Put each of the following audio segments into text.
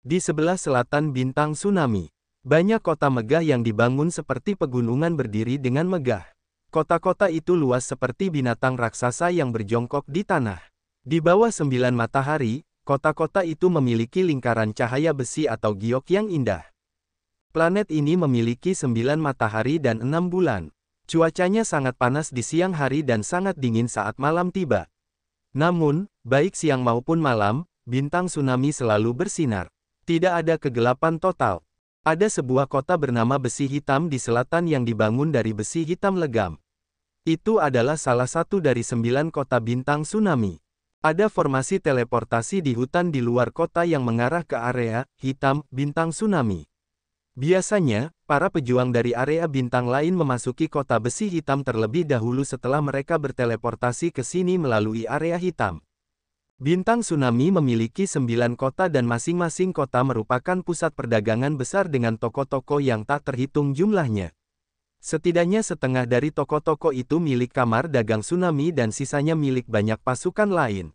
Di sebelah selatan bintang tsunami, banyak kota megah yang dibangun seperti pegunungan berdiri dengan megah. Kota-kota itu luas seperti binatang raksasa yang berjongkok di tanah. Di bawah 9 matahari, kota-kota itu memiliki lingkaran cahaya besi atau giok yang indah. Planet ini memiliki 9 matahari dan 6 bulan. Cuacanya sangat panas di siang hari dan sangat dingin saat malam tiba. Namun, baik siang maupun malam, bintang tsunami selalu bersinar. Tidak ada kegelapan total. Ada sebuah kota bernama Besi Hitam di selatan yang dibangun dari besi hitam legam. Itu adalah salah satu dari 9 kota bintang tsunami. Ada formasi teleportasi di hutan di luar kota yang mengarah ke area hitam bintang tsunami. Biasanya, para pejuang dari area bintang lain memasuki kota Besi Hitam terlebih dahulu setelah mereka berteleportasi ke sini melalui area hitam. Bintang tsunami memiliki 9 kota dan masing-masing kota merupakan pusat perdagangan besar dengan toko-toko yang tak terhitung jumlahnya. Setidaknya setengah dari toko-toko itu milik kamar dagang tsunami dan sisanya milik banyak pasukan lain.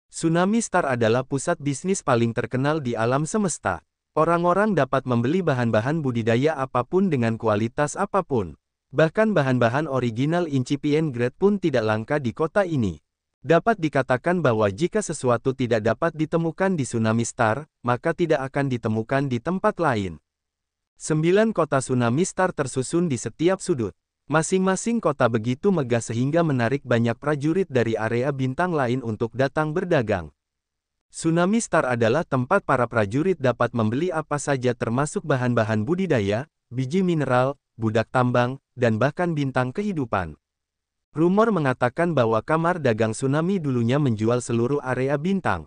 Tsunami Star adalah pusat bisnis paling terkenal di alam semesta. Orang-orang dapat membeli bahan-bahan budidaya apapun dengan kualitas apapun. Bahkan bahan-bahan original incipient grade pun tidak langka di kota ini. Dapat dikatakan bahwa jika sesuatu tidak dapat ditemukan di Tsunami Star, maka tidak akan ditemukan di tempat lain. 9 kota Tsunami Star tersusun di setiap sudut. Masing-masing kota begitu megah sehingga menarik banyak prajurit dari area bintang lain untuk datang berdagang. Tsunami Star adalah tempat para prajurit dapat membeli apa saja termasuk bahan-bahan budidaya, biji mineral, budak tambang, dan bahkan bintang kehidupan. Rumor mengatakan bahwa kamar dagang tsunami dulunya menjual seluruh area bintang.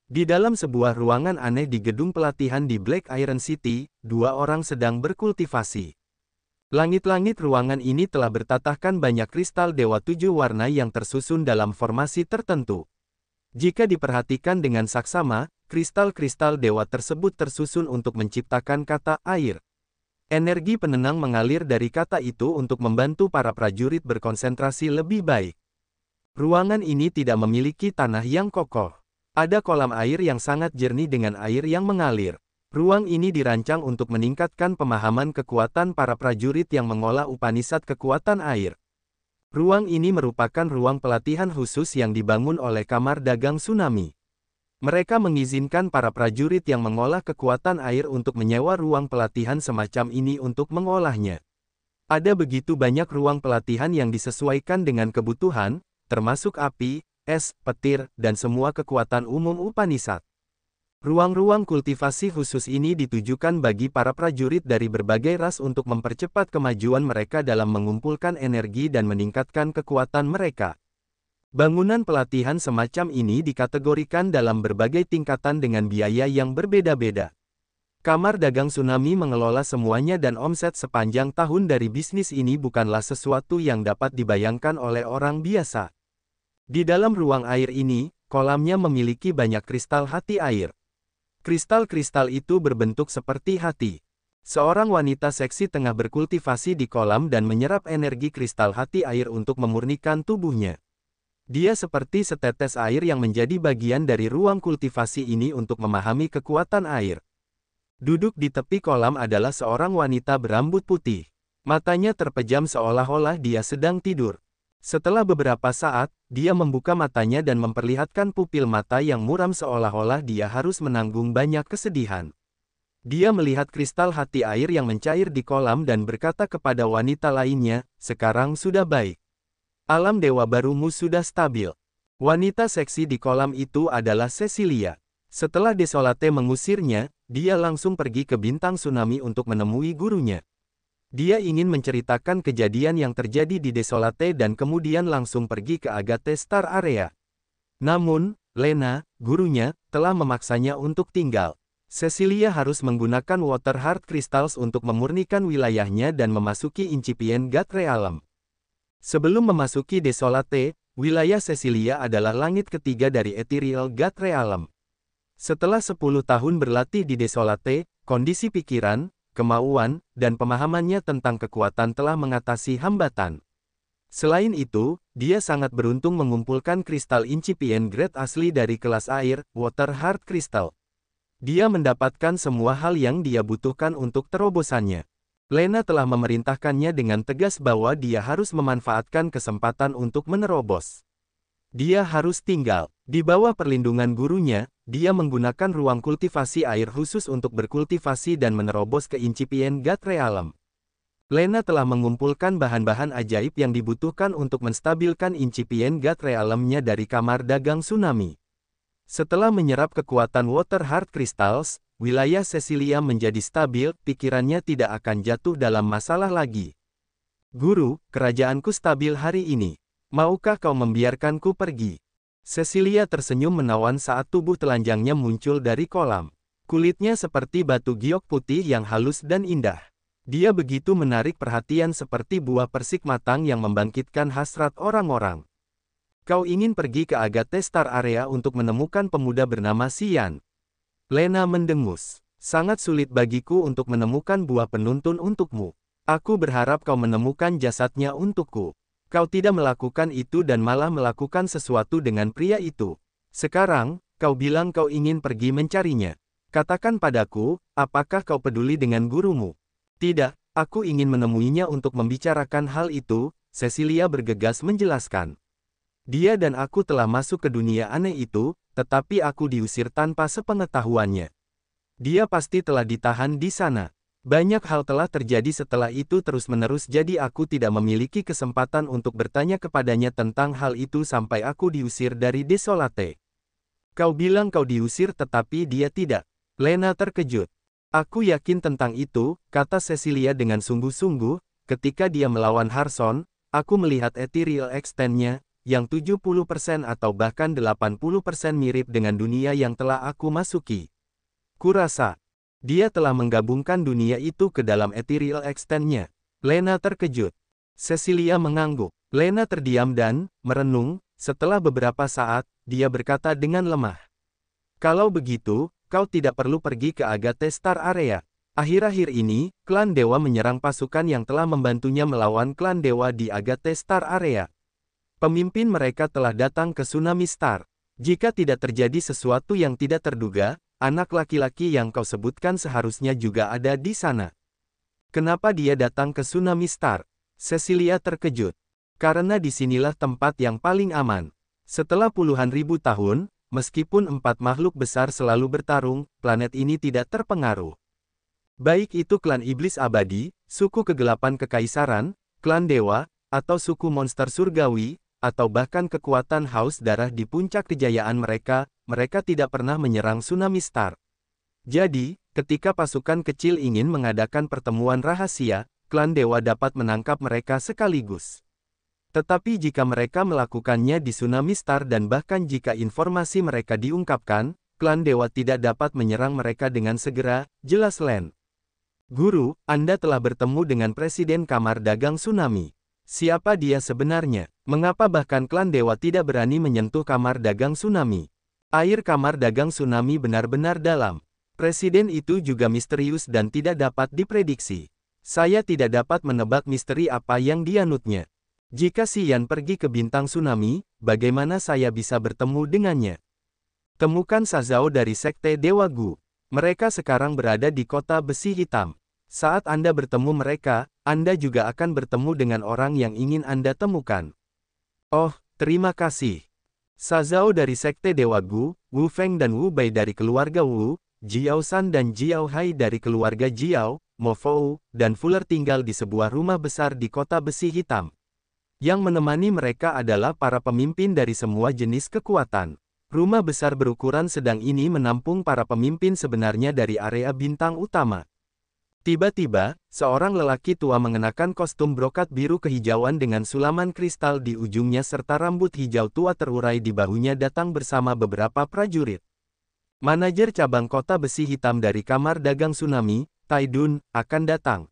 Di dalam sebuah ruangan aneh di gedung pelatihan di Black Iron City, 2 orang sedang berkultivasi. Langit-langit ruangan ini telah bertatahkan banyak kristal dewa 7 warna yang tersusun dalam formasi tertentu. Jika diperhatikan dengan saksama, kristal-kristal dewa tersebut tersusun untuk menciptakan kata air. Energi penenang mengalir dari kata itu untuk membantu para prajurit berkonsentrasi lebih baik. Ruangan ini tidak memiliki tanah yang kokoh. Ada kolam air yang sangat jernih dengan air yang mengalir. Ruang ini dirancang untuk meningkatkan pemahaman kekuatan para prajurit yang mengolah Upanishad kekuatan air. Ruang ini merupakan ruang pelatihan khusus yang dibangun oleh Kamar Dagang Tsunami. Mereka mengizinkan para prajurit yang mengolah kekuatan air untuk menyewa ruang pelatihan semacam ini untuk mengolahnya. Ada begitu banyak ruang pelatihan yang disesuaikan dengan kebutuhan, termasuk api, es, petir, dan semua kekuatan umum Upanishad. Ruang-ruang kultivasi khusus ini ditujukan bagi para prajurit dari berbagai ras untuk mempercepat kemajuan mereka dalam mengumpulkan energi dan meningkatkan kekuatan mereka. Bangunan pelatihan semacam ini dikategorikan dalam berbagai tingkatan dengan biaya yang berbeda-beda. Kamar Dagang Tsunami mengelola semuanya dan omset sepanjang tahun dari bisnis ini bukanlah sesuatu yang dapat dibayangkan oleh orang biasa. Di dalam ruang air ini, kolamnya memiliki banyak kristal hati air. Kristal-kristal itu berbentuk seperti hati. Seorang wanita seksi tengah berkultivasi di kolam dan menyerap energi kristal hati air untuk memurnikan tubuhnya. Dia seperti setetes air yang menjadi bagian dari ruang kultivasi ini untuk memahami kekuatan air. Duduk di tepi kolam adalah seorang wanita berambut putih. Matanya terpejam seolah-olah dia sedang tidur. Setelah beberapa saat, dia membuka matanya dan memperlihatkan pupil mata yang muram seolah-olah dia harus menanggung banyak kesedihan. Dia melihat kristal hati air yang mencair di kolam dan berkata kepada wanita lainnya, "Sekarang sudah baik. Alam dewa barumu sudah stabil." Wanita seksi di kolam itu adalah Cecilia. Setelah Desolate mengusirnya, dia langsung pergi ke bintang tsunami untuk menemui gurunya. Dia ingin menceritakan kejadian yang terjadi di Desolate dan kemudian langsung pergi ke Agate Star Area. Namun, Lena, gurunya, telah memaksanya untuk tinggal. Cecilia harus menggunakan Water Heart Crystals untuk memurnikan wilayahnya dan memasuki Incipient God Realm. Sebelum memasuki Desolate, wilayah Cecilia adalah langit ketiga dari Ethereal God Realm. Setelah 10 tahun berlatih di Desolate, kondisi pikiran, kemauan, dan pemahamannya tentang kekuatan telah mengatasi hambatan. Selain itu, dia sangat beruntung mengumpulkan kristal incipient grade asli dari kelas air, Water Heart Crystal. Dia mendapatkan semua hal yang dia butuhkan untuk terobosannya. Lena telah memerintahkannya dengan tegas bahwa dia harus memanfaatkan kesempatan untuk menerobos. Dia harus tinggal di bawah perlindungan gurunya. Dia menggunakan ruang kultivasi air khusus untuk berkultivasi dan menerobos ke Incipient God Realm. Lena telah mengumpulkan bahan-bahan ajaib yang dibutuhkan untuk menstabilkan Incipient God Realm-nya dari kamar dagang tsunami. Setelah menyerap kekuatan Water Heart Crystals, wilayah Cecilia menjadi stabil, pikirannya tidak akan jatuh dalam masalah lagi. Guru, kerajaanku stabil hari ini. Maukah kau membiarkanku pergi? Cecilia tersenyum menawan saat tubuh telanjangnya muncul dari kolam. Kulitnya seperti batu giok putih yang halus dan indah. Dia begitu menarik perhatian seperti buah persik matang yang membangkitkan hasrat orang-orang. Kau ingin pergi ke Agate Star Area untuk menemukan pemuda bernama Xian. Lena mendengus. Sangat sulit bagiku untuk menemukan buah penuntun untukmu. Aku berharap kau menemukan jasadnya untukku. Kau tidak melakukan itu dan malah melakukan sesuatu dengan pria itu. Sekarang, kau bilang kau ingin pergi mencarinya. Katakan padaku, apakah kau peduli dengan gurumu? Tidak, aku ingin menemuinya untuk membicarakan hal itu, Cecilia bergegas menjelaskan. Dia dan aku telah masuk ke dunia aneh itu, tetapi aku diusir tanpa sepengetahuannya. Dia pasti telah ditahan di sana. Banyak hal telah terjadi setelah itu terus-menerus, jadi aku tidak memiliki kesempatan untuk bertanya kepadanya tentang hal itu sampai aku diusir dari Desolate. Kau bilang kau diusir tetapi dia tidak. Lena terkejut. Aku yakin tentang itu, kata Cecilia dengan sungguh-sungguh. Ketika dia melawan Harson, aku melihat Ethereal Extend-nya, yang 70% atau bahkan 80% mirip dengan dunia yang telah aku masuki. Kurasa dia telah menggabungkan dunia itu ke dalam Ethereal Extend-nya. Lena terkejut. Cecilia mengangguk. Lena terdiam dan merenung. Setelah beberapa saat, dia berkata dengan lemah. Kalau begitu, kau tidak perlu pergi ke Agate Star Area. Akhir-akhir ini, klan dewa menyerang pasukan yang telah membantunya melawan klan dewa di Agate Star Area. Pemimpin mereka telah datang ke Tsunami Star. Jika tidak terjadi sesuatu yang tidak terduga, anak laki-laki yang kau sebutkan seharusnya juga ada di sana. Kenapa dia datang ke Tsunami Star? Cecilia terkejut. Karena disinilah tempat yang paling aman. Setelah puluhan ribu tahun, meskipun 4 makhluk besar selalu bertarung, planet ini tidak terpengaruh. Baik itu klan iblis abadi, suku kegelapan kekaisaran, klan dewa, atau suku monster surgawi, atau bahkan kekuatan haus darah di puncak kejayaan mereka, mereka tidak pernah menyerang Tsunami Star. Jadi, ketika pasukan kecil ingin mengadakan pertemuan rahasia, klan dewa dapat menangkap mereka sekaligus. Tetapi jika mereka melakukannya di Tsunami Star dan bahkan jika informasi mereka diungkapkan, klan dewa tidak dapat menyerang mereka dengan segera, jelas Len. Guru, Anda telah bertemu dengan Presiden Kamar Dagang Tsunami. Siapa dia sebenarnya? Mengapa bahkan klan dewa tidak berani menyentuh Kamar Dagang Tsunami? Air Kamar Dagang Tsunami benar-benar dalam. Presiden itu juga misterius dan tidak dapat diprediksi. Saya tidak dapat menebak misteri apa yang dianutnya. Jika Xian pergi ke bintang tsunami, bagaimana saya bisa bertemu dengannya? Temukan Sazao dari Sekte Dewa Gu. Mereka sekarang berada di kota besi hitam. Saat Anda bertemu mereka, Anda juga akan bertemu dengan orang yang ingin Anda temukan. Oh, terima kasih. Sazao dari Sekte Dewa Gu, Wu Feng dan Wu Bai dari keluarga Wu, Jiao San dan Jiao Hai dari keluarga Jiao, Mo Fou, dan Fuller tinggal di sebuah rumah besar di kota besi hitam. Yang menemani mereka adalah para pemimpin dari semua jenis kekuatan. Rumah besar berukuran sedang ini menampung para pemimpin sebenarnya dari area bintang utama. Tiba-tiba, seorang lelaki tua mengenakan kostum brokat biru kehijauan dengan sulaman kristal di ujungnya serta rambut hijau tua terurai di bahunya datang bersama beberapa prajurit. Manajer cabang kota besi hitam dari Kamar Dagang Tsunami, Taidun, akan datang.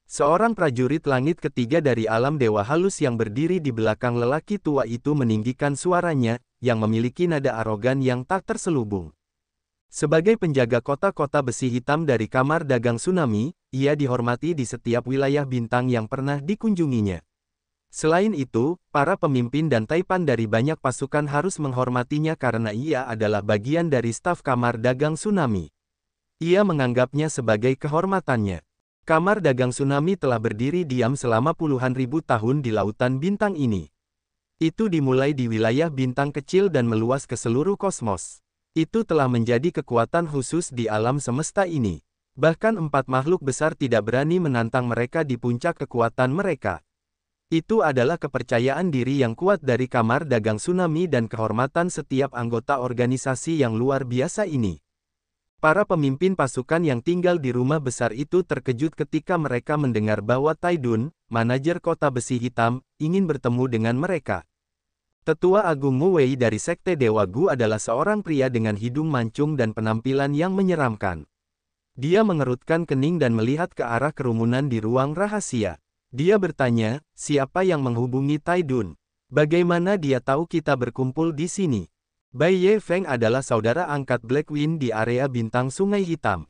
Seorang prajurit langit ketiga dari alam dewa halus yang berdiri di belakang lelaki tua itu meninggikan suaranya, yang memiliki nada arogan yang tak terselubung. Sebagai penjaga kota-kota besi hitam dari Kamar Dagang Tsunami, ia dihormati di setiap wilayah bintang yang pernah dikunjunginya. Selain itu, para pemimpin dan taipan dari banyak pasukan harus menghormatinya karena ia adalah bagian dari staf Kamar Dagang Tsunami. Ia menganggapnya sebagai kehormatannya. Kamar dagang tsunami telah berdiri diam selama puluhan ribu tahun di lautan bintang ini. Itu dimulai di wilayah bintang kecil dan meluas ke seluruh kosmos. Itu telah menjadi kekuatan khusus di alam semesta ini. Bahkan 4 makhluk besar tidak berani menantang mereka di puncak kekuatan mereka. Itu adalah kepercayaan diri yang kuat dari kamar dagang tsunami dan kehormatan setiap anggota organisasi yang luar biasa ini. Para pemimpin pasukan yang tinggal di rumah besar itu terkejut ketika mereka mendengar bahwa Taidun, manajer kota besi hitam, ingin bertemu dengan mereka. Tetua Agung Mu Wei dari Sekte Dewa Gu adalah seorang pria dengan hidung mancung dan penampilan yang menyeramkan. Dia mengerutkan kening dan melihat ke arah kerumunan di ruang rahasia. Dia bertanya, siapa yang menghubungi Taidun? Bagaimana dia tahu kita berkumpul di sini? Bai Ye Feng adalah saudara angkat Blackwing di area bintang Sungai Hitam.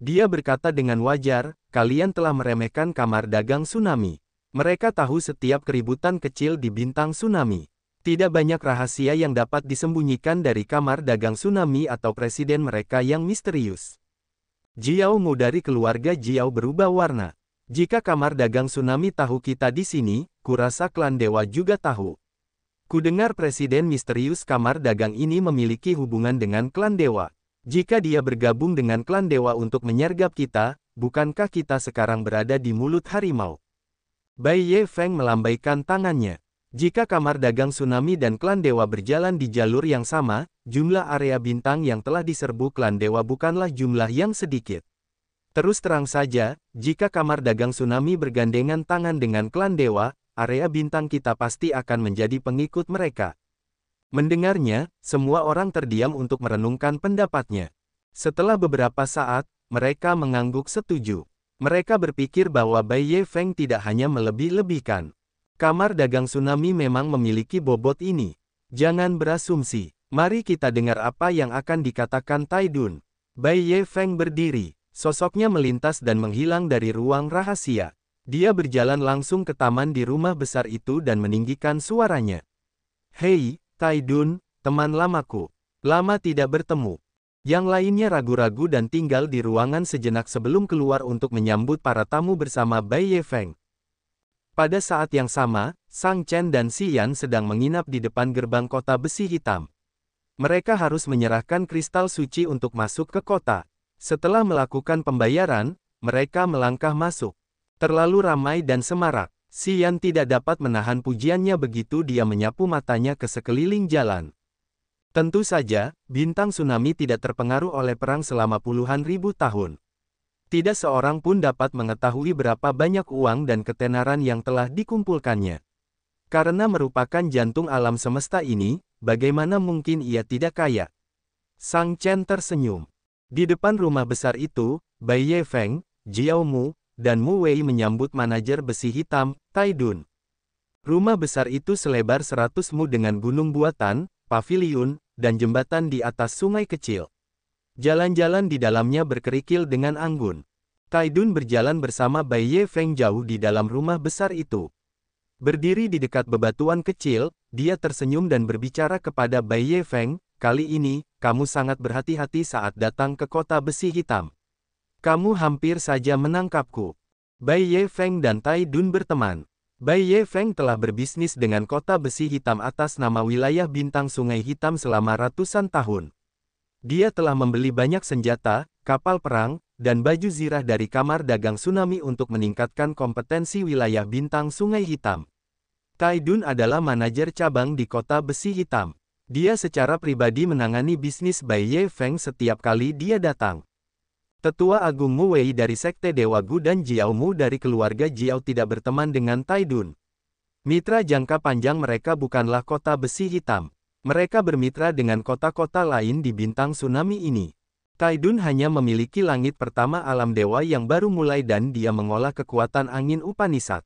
Dia berkata dengan wajar, kalian telah meremehkan kamar dagang tsunami. Mereka tahu setiap keributan kecil di bintang tsunami. Tidak banyak rahasia yang dapat disembunyikan dari kamar dagang tsunami atau presiden mereka yang misterius. Jiao Mu dari keluarga Jiao berubah warna. Jika kamar dagang tsunami tahu kita di sini, kurasa klan dewa juga tahu. Kudengar presiden misterius kamar dagang ini memiliki hubungan dengan klan dewa. Jika dia bergabung dengan klan dewa untuk menyergap kita, bukankah kita sekarang berada di mulut harimau? Bai Ye Feng melambaikan tangannya. Jika kamar dagang tsunami dan klan dewa berjalan di jalur yang sama, jumlah area bintang yang telah diserbu klan dewa bukanlah jumlah yang sedikit. Terus terang saja, jika kamar dagang tsunami bergandengan tangan dengan klan dewa, area bintang kita pasti akan menjadi pengikut mereka. Mendengarnya, semua orang terdiam untuk merenungkan pendapatnya. Setelah beberapa saat, mereka mengangguk setuju. Mereka berpikir bahwa Bai Ye Feng tidak hanya melebih-lebihkan. Kamar dagang tsunami memang memiliki bobot ini. Jangan berasumsi. Mari kita dengar apa yang akan dikatakan Taidun. Bai Ye Feng berdiri. Sosoknya melintas dan menghilang dari ruang rahasia. Dia berjalan langsung ke taman di rumah besar itu dan meninggikan suaranya. Hei, Taidun, teman lamaku. Lama tidak bertemu. Yang lainnya ragu-ragu dan tinggal di ruangan sejenak sebelum keluar untuk menyambut para tamu bersama Bai Ye Feng. Pada saat yang sama, Sang Chen dan Si Yan sedang menginap di depan gerbang kota besi hitam. Mereka harus menyerahkan kristal suci untuk masuk ke kota. Setelah melakukan pembayaran, mereka melangkah masuk. Terlalu ramai dan semarak. Si Yan tidak dapat menahan pujiannya begitu dia menyapu matanya ke sekeliling jalan. Tentu saja, bintang tsunami tidak terpengaruh oleh perang selama puluhan ribu tahun. Tidak seorang pun dapat mengetahui berapa banyak uang dan ketenaran yang telah dikumpulkannya. Karena merupakan jantung alam semesta ini, bagaimana mungkin ia tidak kaya? Sang Chen tersenyum. Di depan rumah besar itu, Bai Ye Feng, Jiao Mu, dan Mu Wei menyambut manajer besi hitam, Taidun. Rumah besar itu selebar 100 mu dengan gunung buatan, paviliun, dan jembatan di atas sungai kecil. Jalan-jalan di dalamnya berkerikil dengan anggun. Taidun berjalan bersama Bai Ye Feng jauh di dalam rumah besar itu. Berdiri di dekat bebatuan kecil, dia tersenyum dan berbicara kepada Bai Ye Feng, kali ini, kamu sangat berhati-hati saat datang ke kota besi hitam. Kamu hampir saja menangkapku. Bai Ye Feng dan Taidun berteman. Bai Ye Feng telah berbisnis dengan kota besi hitam atas nama wilayah bintang Sungai Hitam selama ratusan tahun. Dia telah membeli banyak senjata, kapal perang, dan baju zirah dari kamar dagang tsunami untuk meningkatkan kompetensi wilayah bintang Sungai Hitam. Taidun adalah manajer cabang di kota besi hitam. Dia secara pribadi menangani bisnis Bai Ye Feng setiap kali dia datang. Tetua Agung Mu Wei dari Sekte Dewa Gu dan Jiao Mu dari keluarga Jiao tidak berteman dengan Taidun. Mitra jangka panjang mereka bukanlah kota besi hitam. Mereka bermitra dengan kota-kota lain di bintang tsunami ini. Taidun hanya memiliki langit pertama alam dewa yang baru mulai dan dia mengolah kekuatan angin Upanishad.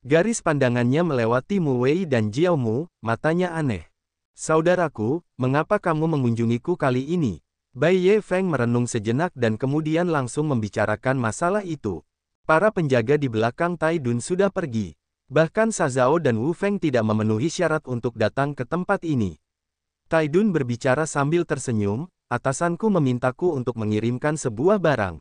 Garis pandangannya melewati Mu Wei dan Jiao Mu, matanya aneh. Saudaraku, mengapa kamu mengunjungiku kali ini? Bai Ye Feng merenung sejenak dan kemudian langsung membicarakan masalah itu. Para penjaga di belakang Taidun sudah pergi. Bahkan Shazao dan Wu Feng tidak memenuhi syarat untuk datang ke tempat ini. Taidun berbicara sambil tersenyum, atasanku memintaku untuk mengirimkan sebuah barang.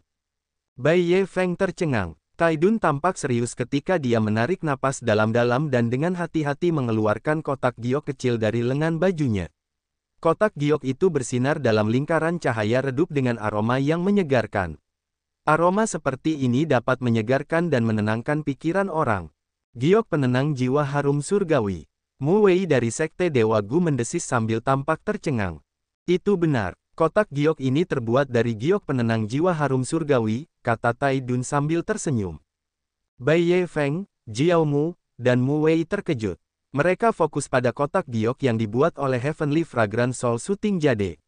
Bai Ye Feng tercengang. Tai Dun tampak serius ketika dia menarik napas dalam-dalam dan dengan hati-hati mengeluarkan kotak giok kecil dari lengan bajunya. Kotak giok itu bersinar dalam lingkaran cahaya redup dengan aroma yang menyegarkan. Aroma seperti ini dapat menyegarkan dan menenangkan pikiran orang. Giok penenang jiwa harum surgawi. Mu Wei dari Sekte Dewa Gu mendesis sambil tampak tercengang. Itu benar, kotak giok ini terbuat dari giok penenang jiwa harum surgawi, kata Tai Dun sambil tersenyum. Bai Ye Feng, Jiao Mu, dan Mu Wei terkejut. Mereka fokus pada kotak giok yang dibuat oleh Heavenly Fragrant Soul Shooting Jade.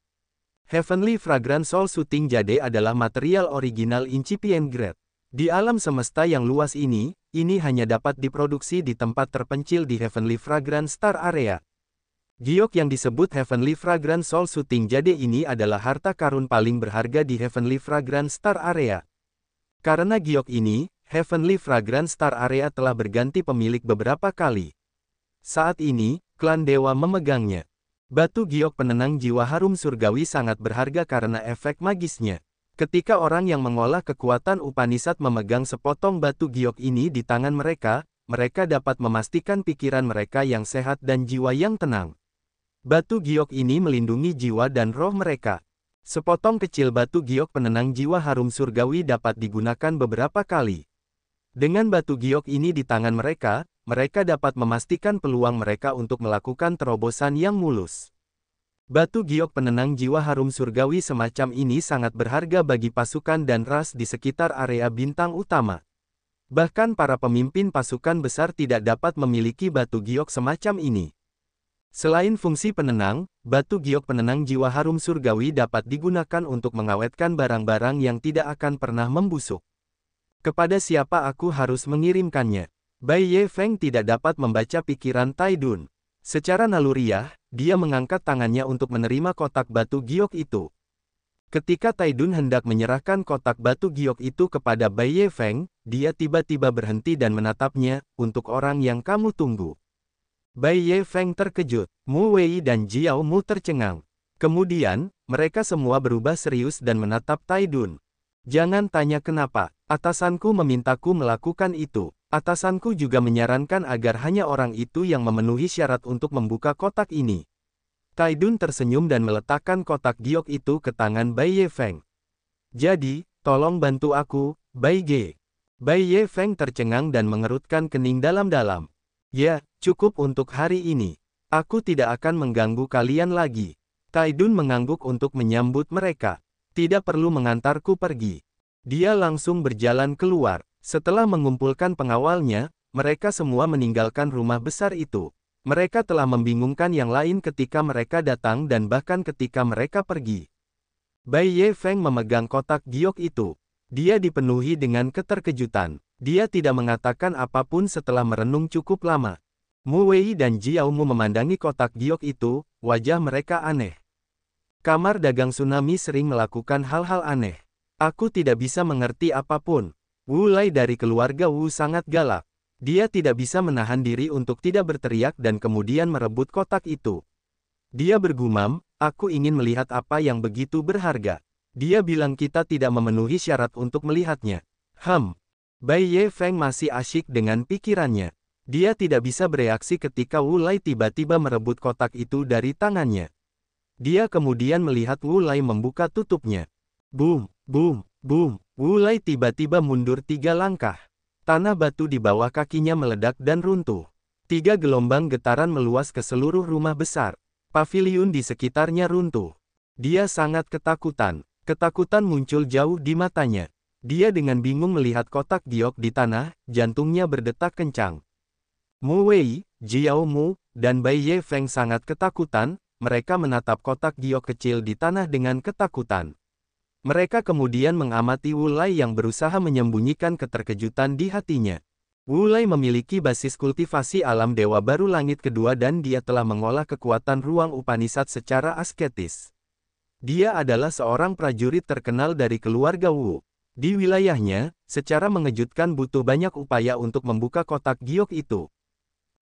Heavenly Fragrant Soul Shooting Jade adalah material original incipient grade. Di alam semesta yang luas ini hanya dapat diproduksi di tempat terpencil di Heavenly Fragrant Star Area. Giok yang disebut Heavenly Fragrant Soul Shooting Jade ini adalah harta karun paling berharga di Heavenly Fragrant Star Area. Karena giok ini, Heavenly Fragrant Star Area telah berganti pemilik beberapa kali. Saat ini, klan dewa memegangnya. Batu giok penenang jiwa harum surgawi sangat berharga karena efek magisnya. Ketika orang yang mengolah kekuatan Upanishad memegang sepotong batu giok ini di tangan mereka, mereka dapat memastikan pikiran mereka yang sehat dan jiwa yang tenang. Batu giok ini melindungi jiwa dan roh mereka. Sepotong kecil batu giok penenang jiwa harum surgawi dapat digunakan beberapa kali. Dengan batu giok ini di tangan mereka, mereka dapat memastikan peluang mereka untuk melakukan terobosan yang mulus. Batu giok penenang jiwa harum surgawi semacam ini sangat berharga bagi pasukan dan ras di sekitar area bintang utama. Bahkan para pemimpin pasukan besar tidak dapat memiliki batu giok semacam ini. Selain fungsi penenang, batu giok penenang jiwa harum surgawi dapat digunakan untuk mengawetkan barang-barang yang tidak akan pernah membusuk. Kepada siapa aku harus mengirimkannya? Bai Ye Feng tidak dapat membaca pikiran Tai Dun. Secara naluriah, dia mengangkat tangannya untuk menerima kotak batu giok itu. Ketika Tai Dun hendak menyerahkan kotak batu giok itu kepada Bai Ye Feng, dia tiba-tiba berhenti dan menatapnya, untuk orang yang kamu tunggu. Bai Ye Feng terkejut, Mu Wei dan Jiao Mu tercengang. Kemudian, mereka semua berubah serius dan menatap Tai Dun. Jangan tanya kenapa, atasanku memintaku melakukan itu. Atasanku juga menyarankan agar hanya orang itu yang memenuhi syarat untuk membuka kotak ini. Tai Dun tersenyum dan meletakkan kotak giok itu ke tangan Bai Ye Feng. Jadi, tolong bantu aku, Bai Ge. Bai Ye Feng tercengang dan mengerutkan kening dalam-dalam. Ya, cukup untuk hari ini. Aku tidak akan mengganggu kalian lagi. Tai Dun mengangguk untuk menyambut mereka. Tidak perlu mengantarku pergi. Dia langsung berjalan keluar. Setelah mengumpulkan pengawalnya, mereka semua meninggalkan rumah besar itu. Mereka telah membingungkan yang lain ketika mereka datang dan bahkan ketika mereka pergi. Bai Ye Feng memegang kotak giok itu. Dia dipenuhi dengan keterkejutan. Dia tidak mengatakan apapun setelah merenung cukup lama. Mu Wei dan Jiao Mu memandangi kotak giok itu, wajah mereka aneh. Kamar dagang tsunami sering melakukan hal-hal aneh. Aku tidak bisa mengerti apapun. Wu Lai dari keluarga Wu sangat galak. Dia tidak bisa menahan diri untuk tidak berteriak dan kemudian merebut kotak itu. Dia bergumam, aku ingin melihat apa yang begitu berharga. Dia bilang kita tidak memenuhi syarat untuk melihatnya. Bai Ye Feng masih asyik dengan pikirannya. Dia tidak bisa bereaksi ketika Wu Lai tiba-tiba merebut kotak itu dari tangannya. Dia kemudian melihat Wu Lai membuka tutupnya. Boom, boom, boom. Wu Lai tiba-tiba mundur 3 langkah. Tanah batu di bawah kakinya meledak dan runtuh. 3 gelombang getaran meluas ke seluruh rumah besar. Paviliun di sekitarnya runtuh. Dia sangat ketakutan. Ketakutan muncul jauh di matanya. Dia dengan bingung melihat kotak giok di tanah, jantungnya berdetak kencang. Mu Wei, Jiao Mu, dan Bai Ye Feng sangat ketakutan, mereka menatap kotak giok kecil di tanah dengan ketakutan. Mereka kemudian mengamati Wu Lai yang berusaha menyembunyikan keterkejutan di hatinya. Wu Lai memiliki basis kultivasi alam Dewa Baru Langit Kedua dan dia telah mengolah kekuatan ruang Upanishad secara asketis. Dia adalah seorang prajurit terkenal dari keluarga Wu. Di wilayahnya, secara mengejutkan butuh banyak upaya untuk membuka kotak giok itu.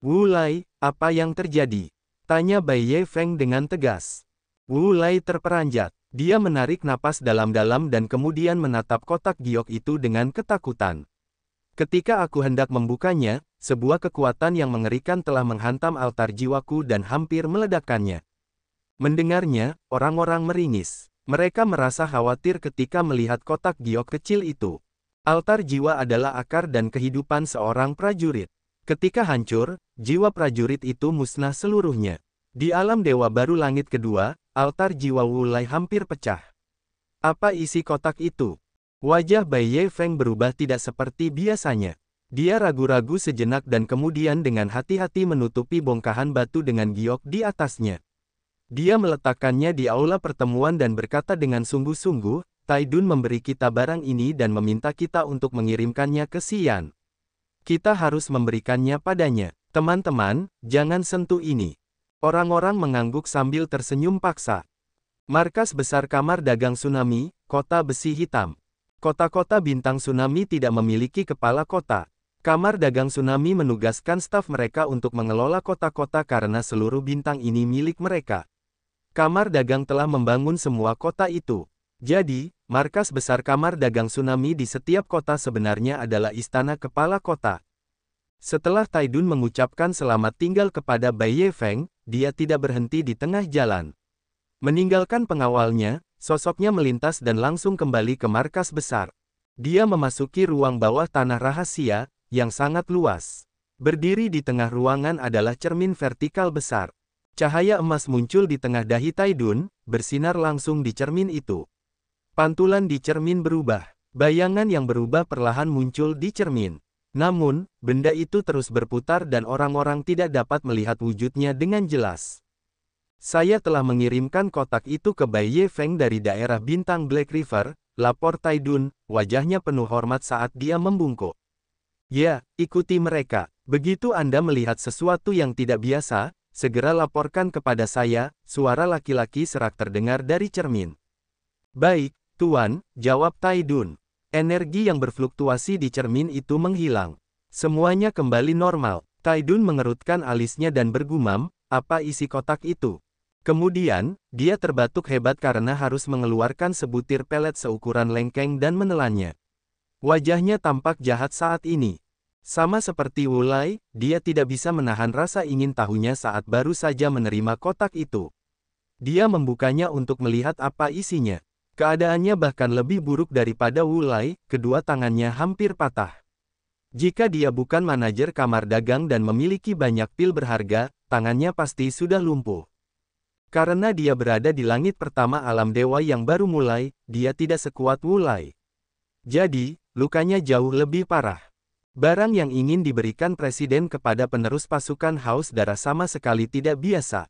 Wu Lai, apa yang terjadi? Tanya Bai Ye Feng dengan tegas. Wu Lai terperanjat. Dia menarik napas dalam-dalam dan kemudian menatap kotak giok itu dengan ketakutan. Ketika aku hendak membukanya, sebuah kekuatan yang mengerikan telah menghantam altar jiwaku dan hampir meledakkannya. Mendengarnya, orang-orang meringis. Mereka merasa khawatir ketika melihat kotak giok kecil itu. Altar jiwa adalah akar dan kehidupan seorang prajurit. Ketika hancur, jiwa prajurit itu musnah seluruhnya. Di alam dewa baru langit kedua, altar jiwa Wulai hampir pecah. Apa isi kotak itu? Wajah Bai Ye Feng berubah tidak seperti biasanya. Dia ragu-ragu sejenak dan kemudian dengan hati-hati menutupi bongkahan batu dengan giok di atasnya. Dia meletakkannya di aula pertemuan dan berkata dengan sungguh-sungguh, Tai Dun memberi kita barang ini dan meminta kita untuk mengirimkannya ke Xi'an. Kita harus memberikannya padanya. Teman-teman, jangan sentuh ini. Orang-orang mengangguk sambil tersenyum paksa. Markas besar Kamar Dagang Tsunami, Kota Besi Hitam. Kota-kota bintang tsunami tidak memiliki kepala kota. Kamar Dagang Tsunami menugaskan staf mereka untuk mengelola kota-kota karena seluruh bintang ini milik mereka. Kamar Dagang telah membangun semua kota itu. Jadi, markas besar Kamar Dagang Tsunami di setiap kota sebenarnya adalah istana kepala kota. Setelah Tai Dun mengucapkan selamat tinggal kepada Bai Ye Feng, dia tidak berhenti di tengah jalan. Meninggalkan pengawalnya, sosoknya melintas dan langsung kembali ke markas besar. Dia memasuki ruang bawah tanah rahasia, yang sangat luas. Berdiri di tengah ruangan adalah cermin vertikal besar. Cahaya emas muncul di tengah dahi Tai Dun, bersinar langsung di cermin itu. Pantulan di cermin berubah. Bayangan yang berubah perlahan muncul di cermin. Namun, benda itu terus berputar dan orang-orang tidak dapat melihat wujudnya dengan jelas. Saya telah mengirimkan kotak itu ke Bai Ye Feng dari daerah bintang Black River, lapor Tai Dun, wajahnya penuh hormat saat dia membungkuk. Ya, ikuti mereka. Begitu Anda melihat sesuatu yang tidak biasa, segera laporkan kepada saya, suara laki-laki serak terdengar dari cermin. Baik, Tuan, jawab Tai Dun. Energi yang berfluktuasi di cermin itu menghilang. Semuanya kembali normal. Tai Dun mengerutkan alisnya dan bergumam, apa isi kotak itu? Kemudian, dia terbatuk hebat karena harus mengeluarkan sebutir pelet seukuran lengkeng dan menelannya. Wajahnya tampak jahat saat ini. Sama seperti Wulai, dia tidak bisa menahan rasa ingin tahunya saat baru saja menerima kotak itu. Dia membukanya untuk melihat apa isinya. Keadaannya bahkan lebih buruk daripada Wulai, kedua tangannya hampir patah. Jika dia bukan manajer kamar dagang dan memiliki banyak pil berharga, tangannya pasti sudah lumpuh. Karena dia berada di langit pertama alam dewa yang baru mulai, dia tidak sekuat Wulai. Jadi, lukanya jauh lebih parah. Barang yang ingin diberikan presiden kepada penerus pasukan haus darah sama sekali tidak biasa.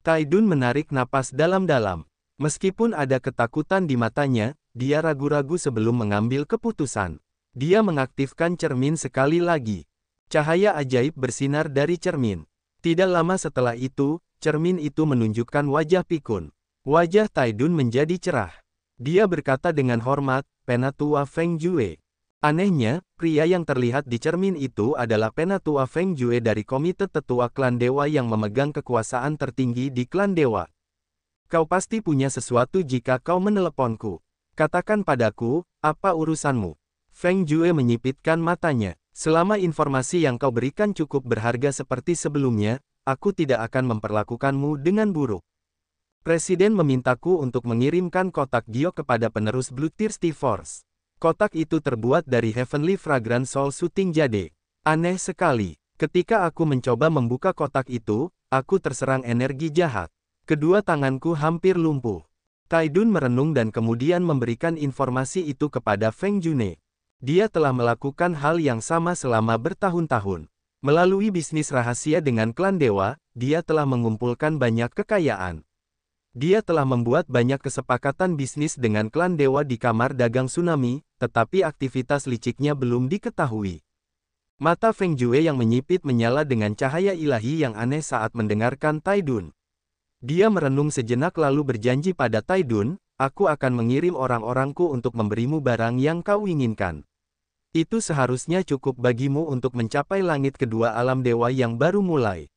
Tai Dun menarik napas dalam-dalam. Meskipun ada ketakutan di matanya, dia ragu-ragu sebelum mengambil keputusan. Dia mengaktifkan cermin sekali lagi. Cahaya ajaib bersinar dari cermin. Tidak lama setelah itu, cermin itu menunjukkan wajah pikun. Wajah Tai Dun menjadi cerah. Dia berkata dengan hormat, Penatua Feng Jue. Anehnya, pria yang terlihat di cermin itu adalah Penatua Feng Jue dari Komite Tetua Klan Dewa yang memegang kekuasaan tertinggi di Klan Dewa. Kau pasti punya sesuatu jika kau meneleponku. Katakan padaku, apa urusanmu? Feng Jue menyipitkan matanya. Selama informasi yang kau berikan cukup berharga seperti sebelumnya, aku tidak akan memperlakukanmu dengan buruk. Presiden memintaku untuk mengirimkan kotak giok kepada penerus Blue Thirsty Force. Kotak itu terbuat dari Heavenly Fragrant Soul Shooting Jade. Aneh sekali. Ketika aku mencoba membuka kotak itu, aku terserang energi jahat. Kedua tanganku hampir lumpuh. Tai Dun merenung dan kemudian memberikan informasi itu kepada Feng June. Dia telah melakukan hal yang sama selama bertahun-tahun. Melalui bisnis rahasia dengan Klan Dewa, dia telah mengumpulkan banyak kekayaan. Dia telah membuat banyak kesepakatan bisnis dengan Klan Dewa di Kamar Dagang Tsunami, tetapi aktivitas liciknya belum diketahui. Mata Feng Jue yang menyipit menyala dengan cahaya ilahi yang aneh saat mendengarkan Tai Dun. Dia merenung sejenak lalu berjanji pada Tai Dun, aku akan mengirim orang-orangku untuk memberimu barang yang kau inginkan. Itu seharusnya cukup bagimu untuk mencapai langit kedua alam dewa yang baru mulai.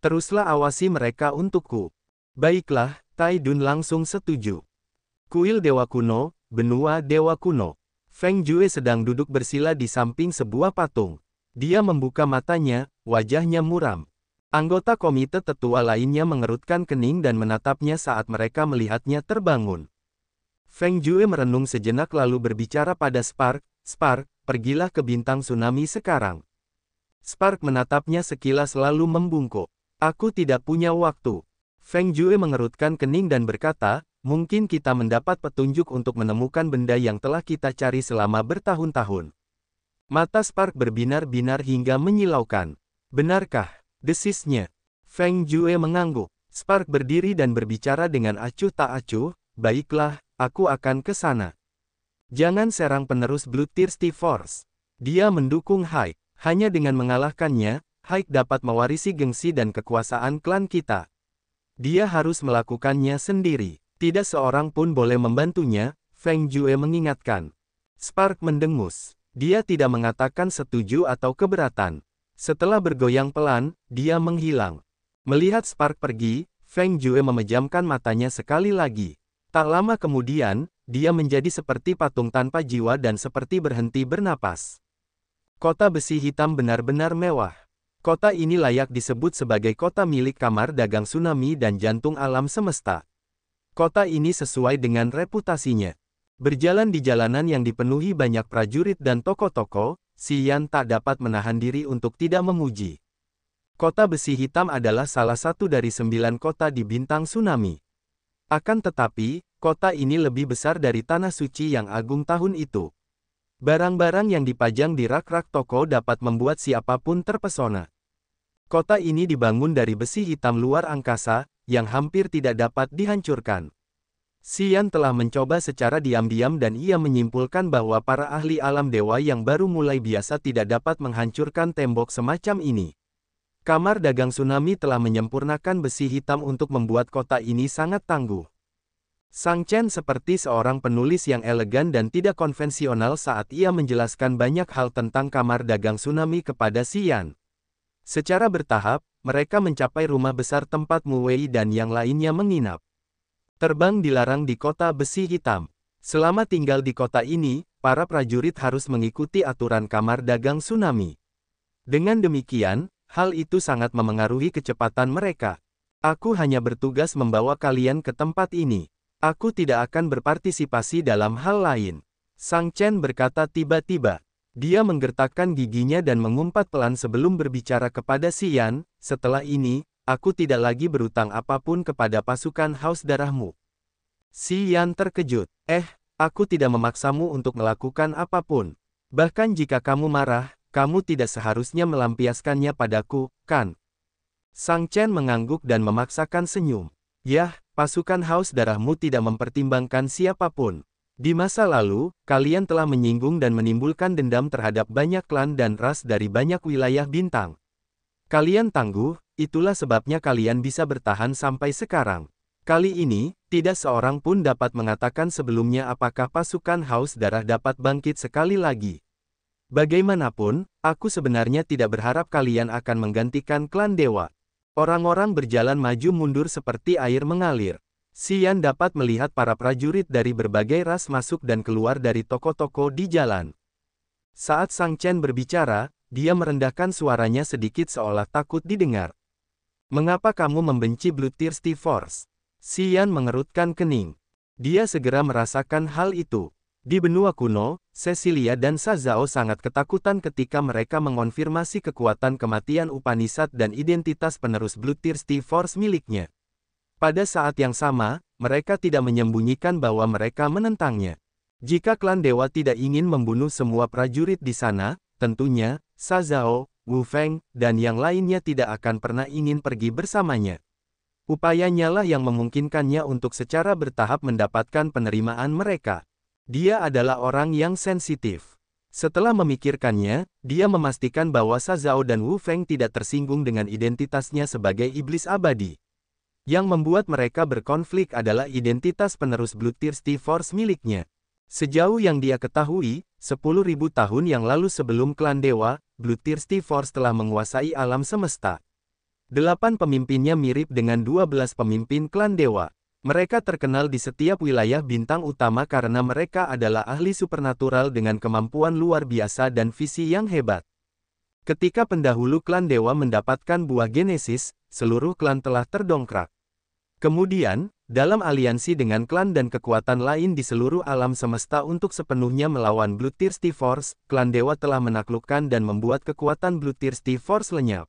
Teruslah awasi mereka untukku. Baiklah, Tai Dun langsung setuju. Kuil Dewa Kuno, Benua Dewa Kuno. Feng Jue sedang duduk bersila di samping sebuah patung. Dia membuka matanya, wajahnya muram. Anggota komite tetua lainnya mengerutkan kening dan menatapnya saat mereka melihatnya terbangun. Feng Jue merenung sejenak lalu berbicara pada Spark, "Spark, pergilah ke bintang tsunami sekarang." Spark menatapnya sekilas lalu membungkuk. "Aku tidak punya waktu." Feng Jue mengerutkan kening dan berkata, "Mungkin kita mendapat petunjuk untuk menemukan benda yang telah kita cari selama bertahun-tahun." Mata Spark berbinar-binar hingga menyilaukan. "Benarkah?" desisnya. Feng Jue mengangguk. Spark berdiri dan berbicara dengan acuh tak acuh, "Baiklah, aku akan ke sana. Jangan serang penerus Bloodthirsty Force." Dia mendukung Haik. "Hanya dengan mengalahkannya, Haik dapat mewarisi gengsi dan kekuasaan klan kita. Dia harus melakukannya sendiri. Tidak seorang pun boleh membantunya," Feng Jue mengingatkan. Spark mendengus. Dia tidak mengatakan setuju atau keberatan. Setelah bergoyang pelan, dia menghilang. Melihat Spark pergi, Feng Jue memejamkan matanya sekali lagi. Tak lama kemudian, dia menjadi seperti patung tanpa jiwa dan seperti berhenti bernapas. Kota besi hitam benar-benar mewah. Kota ini layak disebut sebagai kota milik Kamar Dagang Tsunami dan jantung alam semesta. Kota ini sesuai dengan reputasinya. Berjalan di jalanan yang dipenuhi banyak prajurit dan toko-toko, Xian tak dapat menahan diri untuk tidak memuji. Kota besi hitam adalah salah satu dari 9 kota di bintang tsunami. Akan tetapi, kota ini lebih besar dari tanah suci yang agung tahun itu. Barang-barang yang dipajang di rak-rak toko dapat membuat siapapun terpesona. Kota ini dibangun dari besi hitam luar angkasa, yang hampir tidak dapat dihancurkan. Xian telah mencoba secara diam-diam dan ia menyimpulkan bahwa para ahli alam dewa yang baru mulai biasa tidak dapat menghancurkan tembok semacam ini. Kamar Dagang Tsunami telah menyempurnakan besi hitam untuk membuat kota ini sangat tangguh. Sang Chen seperti seorang penulis yang elegan dan tidak konvensional saat ia menjelaskan banyak hal tentang Kamar Dagang Tsunami kepada Xian. Secara bertahap, mereka mencapai rumah besar tempat Mu Wei dan yang lainnya menginap. Terbang dilarang di kota besi hitam. Selama tinggal di kota ini, para prajurit harus mengikuti aturan Kamar Dagang Tsunami. Dengan demikian, hal itu sangat memengaruhi kecepatan mereka. "Aku hanya bertugas membawa kalian ke tempat ini. Aku tidak akan berpartisipasi dalam hal lain," Sang Chen berkata tiba-tiba. Dia menggertakkan giginya dan mengumpat pelan sebelum berbicara kepada Xian, "Setelah ini, aku tidak lagi berutang apapun kepada pasukan Haus Darahmu." Xian terkejut. Aku tidak memaksamu untuk melakukan apapun. Bahkan jika kamu marah, kamu tidak seharusnya melampiaskannya padaku, kan?" Sang Chen mengangguk dan memaksakan senyum. "Yah, pasukan Haus Darahmu tidak mempertimbangkan siapapun. Di masa lalu, kalian telah menyinggung dan menimbulkan dendam terhadap banyak klan dan ras dari banyak wilayah bintang. Kalian tangguh, itulah sebabnya kalian bisa bertahan sampai sekarang. Kali ini, tidak seorang pun dapat mengatakan sebelumnya apakah pasukan Haus Darah dapat bangkit sekali lagi. Bagaimanapun, aku sebenarnya tidak berharap kalian akan menggantikan klan dewa." Orang-orang berjalan maju mundur seperti air mengalir. Xian dapat melihat para prajurit dari berbagai ras masuk dan keluar dari toko-toko di jalan. Saat Sang Chen berbicara, dia merendahkan suaranya sedikit seolah takut didengar. "Mengapa kamu membenci Bloodthirsty Force?" Xian mengerutkan kening. Dia segera merasakan hal itu. Di benua kuno, Cecilia dan Sazao sangat ketakutan ketika mereka mengonfirmasi kekuatan kematian Upanishad dan identitas penerus Bloodthirsty Force miliknya. Pada saat yang sama, mereka tidak menyembunyikan bahwa mereka menentangnya. Jika klan dewa tidak ingin membunuh semua prajurit di sana, tentunya, Sazao, Wu Feng, dan yang lainnya tidak akan pernah ingin pergi bersamanya. Upayanya lah yang memungkinkannya untuk secara bertahap mendapatkan penerimaan mereka. Dia adalah orang yang sensitif. Setelah memikirkannya, dia memastikan bahwa Sazao dan Wu Feng tidak tersinggung dengan identitasnya sebagai iblis abadi. Yang membuat mereka berkonflik adalah identitas penerus Bloodthirsty Force miliknya. Sejauh yang dia ketahui, 10.000 tahun yang lalu sebelum klan dewa, Bloodthirsty Force telah menguasai alam semesta. 8 pemimpinnya mirip dengan 12 pemimpin klan dewa. Mereka terkenal di setiap wilayah bintang utama karena mereka adalah ahli supernatural dengan kemampuan luar biasa dan visi yang hebat. Ketika pendahulu klan dewa mendapatkan buah Genesis, seluruh klan telah terdongkrak. Kemudian, dalam aliansi dengan klan dan kekuatan lain di seluruh alam semesta untuk sepenuhnya melawan Bloodthirsty Force, klan dewa telah menaklukkan dan membuat kekuatan Bloodthirsty Force lenyap.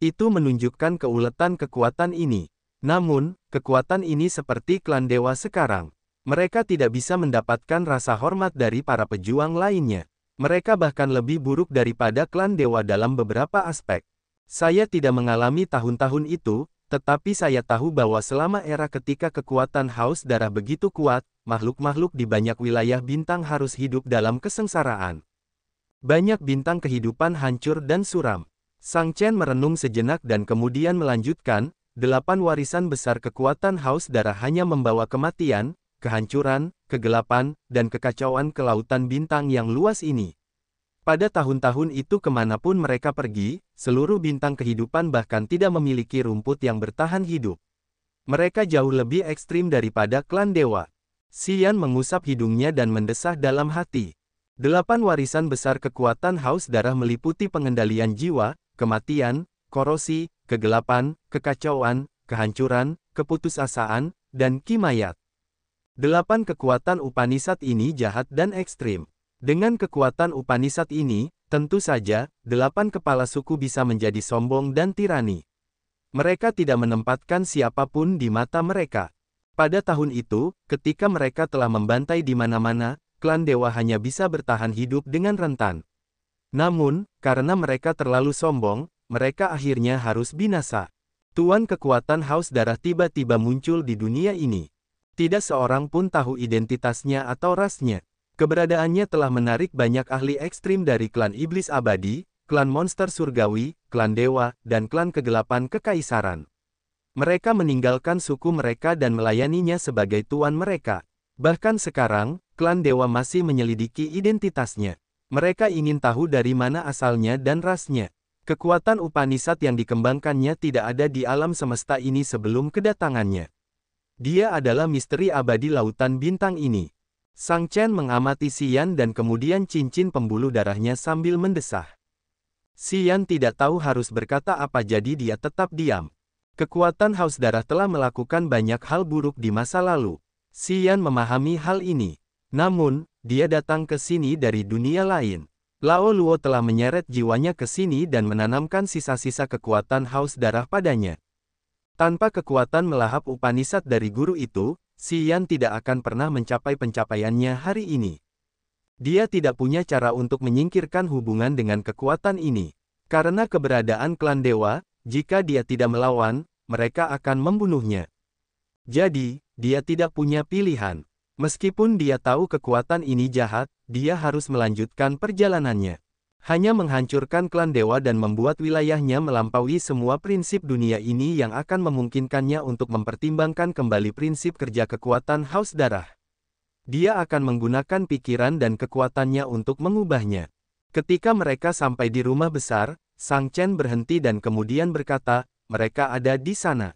Itu menunjukkan keuletan kekuatan ini. Namun, kekuatan ini seperti klan dewa sekarang. Mereka tidak bisa mendapatkan rasa hormat dari para pejuang lainnya. Mereka bahkan lebih buruk daripada klan dewa dalam beberapa aspek. Saya tidak mengalami tahun-tahun itu, tetapi saya tahu bahwa selama era ketika kekuatan haus darah begitu kuat, makhluk-makhluk di banyak wilayah bintang harus hidup dalam kesengsaraan. Banyak bintang kehidupan hancur dan suram. Sang Chen merenung sejenak dan kemudian melanjutkan, 8 warisan besar kekuatan haus darah hanya membawa kematian, kehancuran, kegelapan, dan kekacauan ke lautan bintang yang luas ini. Pada tahun-tahun itu kemanapun mereka pergi, seluruh bintang kehidupan bahkan tidak memiliki rumput yang bertahan hidup. Mereka jauh lebih ekstrim daripada klan dewa. Xian mengusap hidungnya dan mendesah dalam hati. 8 warisan besar kekuatan haus darah meliputi pengendalian jiwa, kematian, korosi, kegelapan, kekacauan, kehancuran, keputusasaan, dan kimayat. 8 kekuatan Upanishad ini jahat dan ekstrim. Dengan kekuatan Upanishad ini, tentu saja, 8 kepala suku bisa menjadi sombong dan tirani. Mereka tidak menempatkan siapapun di mata mereka. Pada tahun itu, ketika mereka telah membantai di mana-mana, klan dewa hanya bisa bertahan hidup dengan rentan. Namun, karena mereka terlalu sombong, mereka akhirnya harus binasa. Tuan kekuatan haus darah tiba-tiba muncul di dunia ini. Tidak seorang pun tahu identitasnya atau rasnya. Keberadaannya telah menarik banyak ahli ekstrim dari klan iblis abadi, klan monster surgawi, klan dewa, dan klan kegelapan kekaisaran. Mereka meninggalkan suku mereka dan melayaninya sebagai tuan mereka. Bahkan sekarang, klan dewa masih menyelidiki identitasnya. Mereka ingin tahu dari mana asalnya dan rasnya. Kekuatan Upanishad yang dikembangkannya tidak ada di alam semesta ini sebelum kedatangannya. Dia adalah misteri abadi lautan bintang ini. Sang Chen mengamati Xian dan kemudian cincin pembuluh darahnya sambil mendesah. Xian tidak tahu harus berkata apa jadi dia tetap diam. Kekuatan haus darah telah melakukan banyak hal buruk di masa lalu. Xian memahami hal ini. Namun, dia datang ke sini dari dunia lain. Lao Luo telah menyeret jiwanya ke sini dan menanamkan sisa-sisa kekuatan haus darah padanya. Tanpa kekuatan melahap Upanishad dari guru itu, Xian tidak akan pernah mencapai pencapaiannya hari ini. Dia tidak punya cara untuk menyingkirkan hubungan dengan kekuatan ini. Karena keberadaan klan dewa, jika dia tidak melawan, mereka akan membunuhnya. Jadi, dia tidak punya pilihan. Meskipun dia tahu kekuatan ini jahat, dia harus melanjutkan perjalanannya. Hanya menghancurkan klan dewa dan membuat wilayahnya melampaui semua prinsip dunia ini yang akan memungkinkannya untuk mempertimbangkan kembali prinsip kerja kekuatan haus darah. Dia akan menggunakan pikiran dan kekuatannya untuk mengubahnya. Ketika mereka sampai di rumah besar, Sang Chen berhenti dan kemudian berkata, "Mereka ada di sana.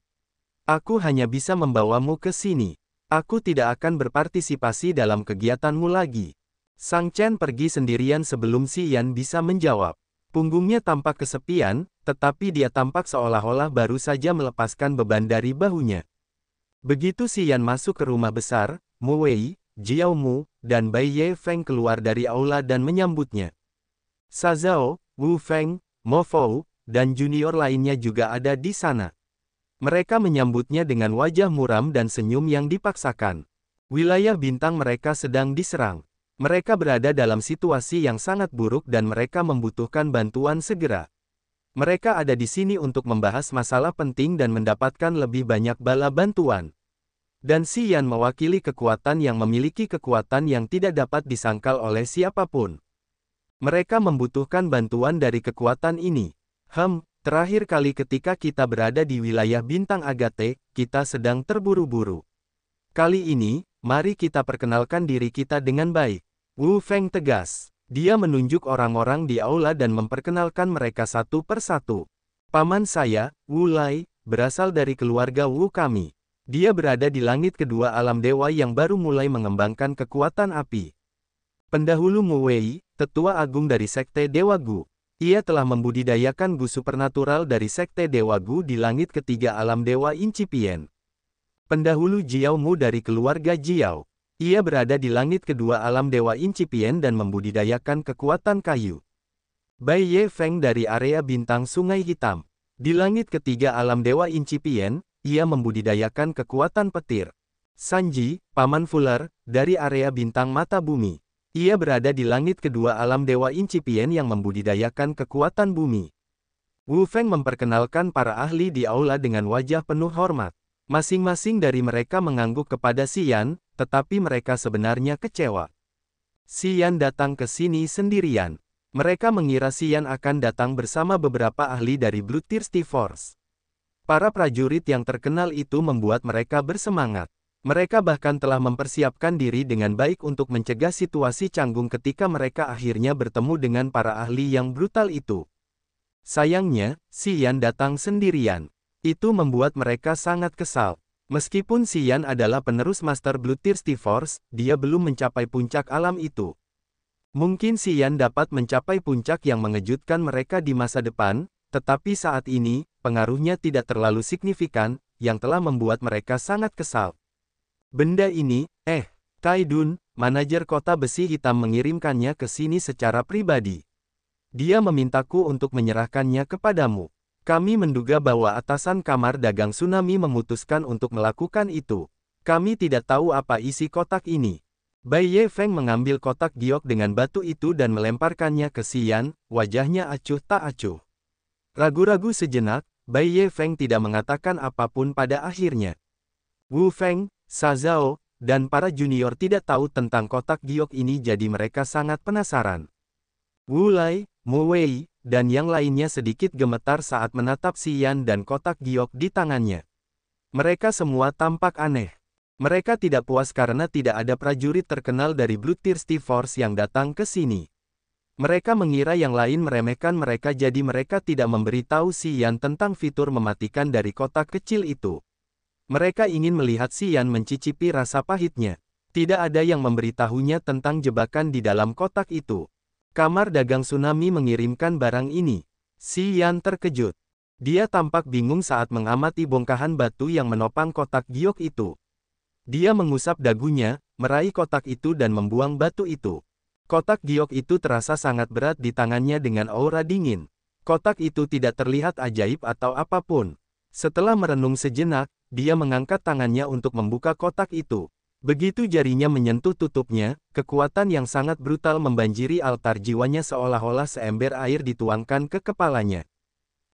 Aku hanya bisa membawamu ke sini. Aku tidak akan berpartisipasi dalam kegiatanmu lagi." Sang Chen pergi sendirian sebelum Xian bisa menjawab. Punggungnya tampak kesepian, tetapi dia tampak seolah-olah baru saja melepaskan beban dari bahunya. Begitu Xian masuk ke rumah besar, Mu Wei, Jiao Mu, dan Bai Ye Feng keluar dari aula dan menyambutnya. Sa Zhao, Wu Feng, Mo Fou, dan junior lainnya juga ada di sana. Mereka menyambutnya dengan wajah muram dan senyum yang dipaksakan. Wilayah bintang mereka sedang diserang. Mereka berada dalam situasi yang sangat buruk dan mereka membutuhkan bantuan segera. Mereka ada di sini untuk membahas masalah penting dan mendapatkan lebih banyak bala bantuan. Dan Xian mewakili kekuatan yang memiliki kekuatan yang tidak dapat disangkal oleh siapapun. Mereka membutuhkan bantuan dari kekuatan ini. Terakhir kali ketika kita berada di wilayah bintang Agate, kita sedang terburu-buru. Kali ini, mari kita perkenalkan diri kita dengan baik. Wu Feng tegas. Dia menunjuk orang-orang di aula dan memperkenalkan mereka satu persatu. Paman saya, Wu Lai, berasal dari keluarga Wu kami. Dia berada di langit kedua alam dewa yang baru mulai mengembangkan kekuatan api. Pendahulu Mu Wei, tetua agung dari Sekte Dewa Gu. Ia telah membudidayakan Gu supernatural dari Sekte Dewa Gu di langit ketiga alam dewa incipien. Pendahulu Jiao Mu dari keluarga Jiao. Ia berada di langit kedua alam dewa incipien dan membudidayakan kekuatan kayu. Bai Ye Feng dari area bintang Sungai Hitam. Di langit ketiga alam dewa incipien, ia membudidayakan kekuatan petir. Sanji, Paman Fuller, dari area bintang mata bumi. Ia berada di langit kedua alam dewa incipien yang membudidayakan kekuatan bumi. Wu Feng memperkenalkan para ahli di aula dengan wajah penuh hormat. Masing-masing dari mereka mengangguk kepada Xian, tetapi mereka sebenarnya kecewa. Xian datang ke sini sendirian. Mereka mengira Xian akan datang bersama beberapa ahli dari Bloodthirsty Force. Para prajurit yang terkenal itu membuat mereka bersemangat. Mereka bahkan telah mempersiapkan diri dengan baik untuk mencegah situasi canggung ketika mereka akhirnya bertemu dengan para ahli yang brutal itu. Sayangnya, Xian datang sendirian. Itu membuat mereka sangat kesal. Meskipun Xian adalah penerus Master Bloodthirsty Force, dia belum mencapai puncak alam itu. Mungkin Xian dapat mencapai puncak yang mengejutkan mereka di masa depan, tetapi saat ini, pengaruhnya tidak terlalu signifikan, yang telah membuat mereka sangat kesal. Benda ini, Tai Dun, manajer kota besi hitam mengirimkannya ke sini secara pribadi. Dia memintaku untuk menyerahkannya kepadamu. Kami menduga bahwa atasan kamar dagang tsunami memutuskan untuk melakukan itu. Kami tidak tahu apa isi kotak ini. Bai Ye Feng mengambil kotak giok dengan batu itu dan melemparkannya ke Xian, wajahnya acuh tak acuh. Ragu-ragu sejenak, Bai Ye Feng tidak mengatakan apapun pada akhirnya. Wu Feng, Sa Zhao, dan para junior tidak tahu tentang kotak giok ini jadi mereka sangat penasaran. Wu Lai, Mu Wei, dan yang lainnya sedikit gemetar saat menatap Xian dan kotak giok di tangannya. Mereka semua tampak aneh. Mereka tidak puas karena tidak ada prajurit terkenal dari Bloodthirsty Force yang datang ke sini. Mereka mengira yang lain meremehkan mereka jadi mereka tidak memberitahu Xian tentang fitur mematikan dari kotak kecil itu. Mereka ingin melihat Xian mencicipi rasa pahitnya. Tidak ada yang memberitahunya tentang jebakan di dalam kotak itu. Kamar dagang tsunami mengirimkan barang ini. Xian terkejut. Dia tampak bingung saat mengamati bongkahan batu yang menopang kotak giok itu. Dia mengusap dagunya, meraih kotak itu dan membuang batu itu. Kotak giok itu terasa sangat berat di tangannya dengan aura dingin. Kotak itu tidak terlihat ajaib atau apapun. Setelah merenung sejenak, dia mengangkat tangannya untuk membuka kotak itu. Begitu jarinya menyentuh tutupnya, kekuatan yang sangat brutal membanjiri altar jiwanya seolah-olah seember air dituangkan ke kepalanya.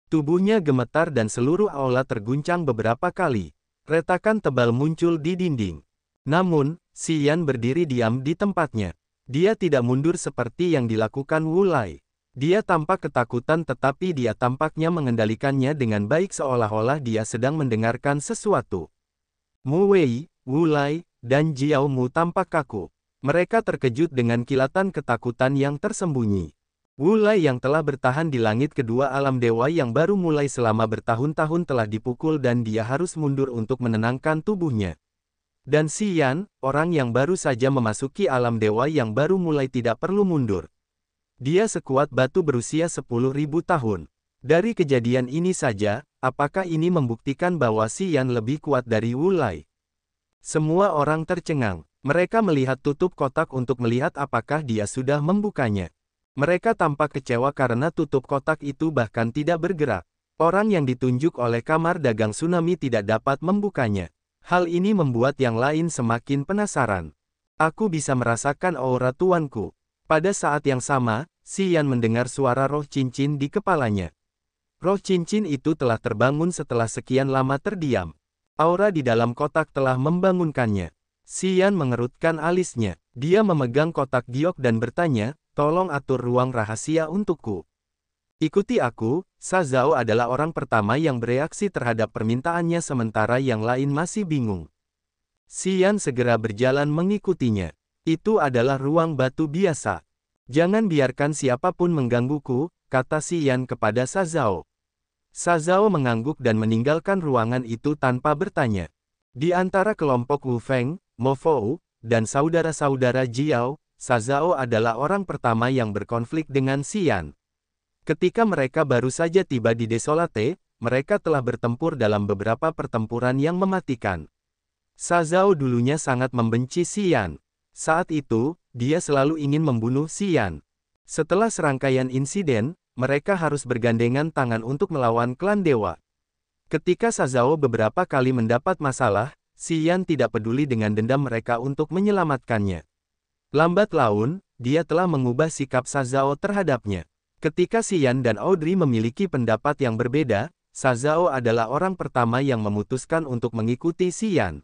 Tubuhnya gemetar dan seluruh aula terguncang beberapa kali. Retakan tebal muncul di dinding. Namun, Xian berdiri diam di tempatnya. Dia tidak mundur seperti yang dilakukan Wu Lai. Dia tampak ketakutan tetapi dia tampaknya mengendalikannya dengan baik seolah-olah dia sedang mendengarkan sesuatu. Mu Wei, Wu Lai, dan Jiao Mu tampak kaku. Mereka terkejut dengan kilatan ketakutan yang tersembunyi. Wu Lai yang telah bertahan di langit kedua alam dewa yang baru mulai selama bertahun-tahun telah dipukul dan dia harus mundur untuk menenangkan tubuhnya. Dan Xian, orang yang baru saja memasuki alam dewa yang baru mulai tidak perlu mundur. Dia sekuat batu berusia 10.000 tahun. Dari kejadian ini saja, apakah ini membuktikan bahwa Xian lebih kuat dari Wu Lai? Semua orang tercengang. Mereka melihat tutup kotak untuk melihat apakah dia sudah membukanya. Mereka tampak kecewa karena tutup kotak itu bahkan tidak bergerak. Orang yang ditunjuk oleh kamar dagang tsunami tidak dapat membukanya. Hal ini membuat yang lain semakin penasaran. Aku bisa merasakan aura tuanku. Pada saat yang sama, Xian mendengar suara roh cincin di kepalanya. Roh cincin itu telah terbangun setelah sekian lama terdiam. Aura di dalam kotak telah membangunkannya. Xian mengerutkan alisnya. Dia memegang kotak giok dan bertanya, "Tolong atur ruang rahasia untukku." "Ikuti aku." Sa Zhao adalah orang pertama yang bereaksi terhadap permintaannya sementara yang lain masih bingung. Xian segera berjalan mengikutinya. "Itu adalah ruang batu biasa. Jangan biarkan siapapun menggangguku," kata Xian kepada Sa Zhao. Sa Zhao mengangguk dan meninggalkan ruangan itu tanpa bertanya. Di antara kelompok Wu Feng, Mo Fou, dan saudara-saudara Jiao, Shazao adalah orang pertama yang berkonflik dengan Xian. Ketika mereka baru saja tiba di Desolate, mereka telah bertempur dalam beberapa pertempuran yang mematikan. Shazao dulunya sangat membenci Xian. Saat itu, dia selalu ingin membunuh Xian. Setelah serangkaian insiden, mereka harus bergandengan tangan untuk melawan klan dewa. Ketika Shazao beberapa kali mendapat masalah, Xian tidak peduli dengan dendam mereka untuk menyelamatkannya. Lambat laun, dia telah mengubah sikap Shazao terhadapnya. Ketika Xian dan Audrey memiliki pendapat yang berbeda, Shazao adalah orang pertama yang memutuskan untuk mengikuti Xian.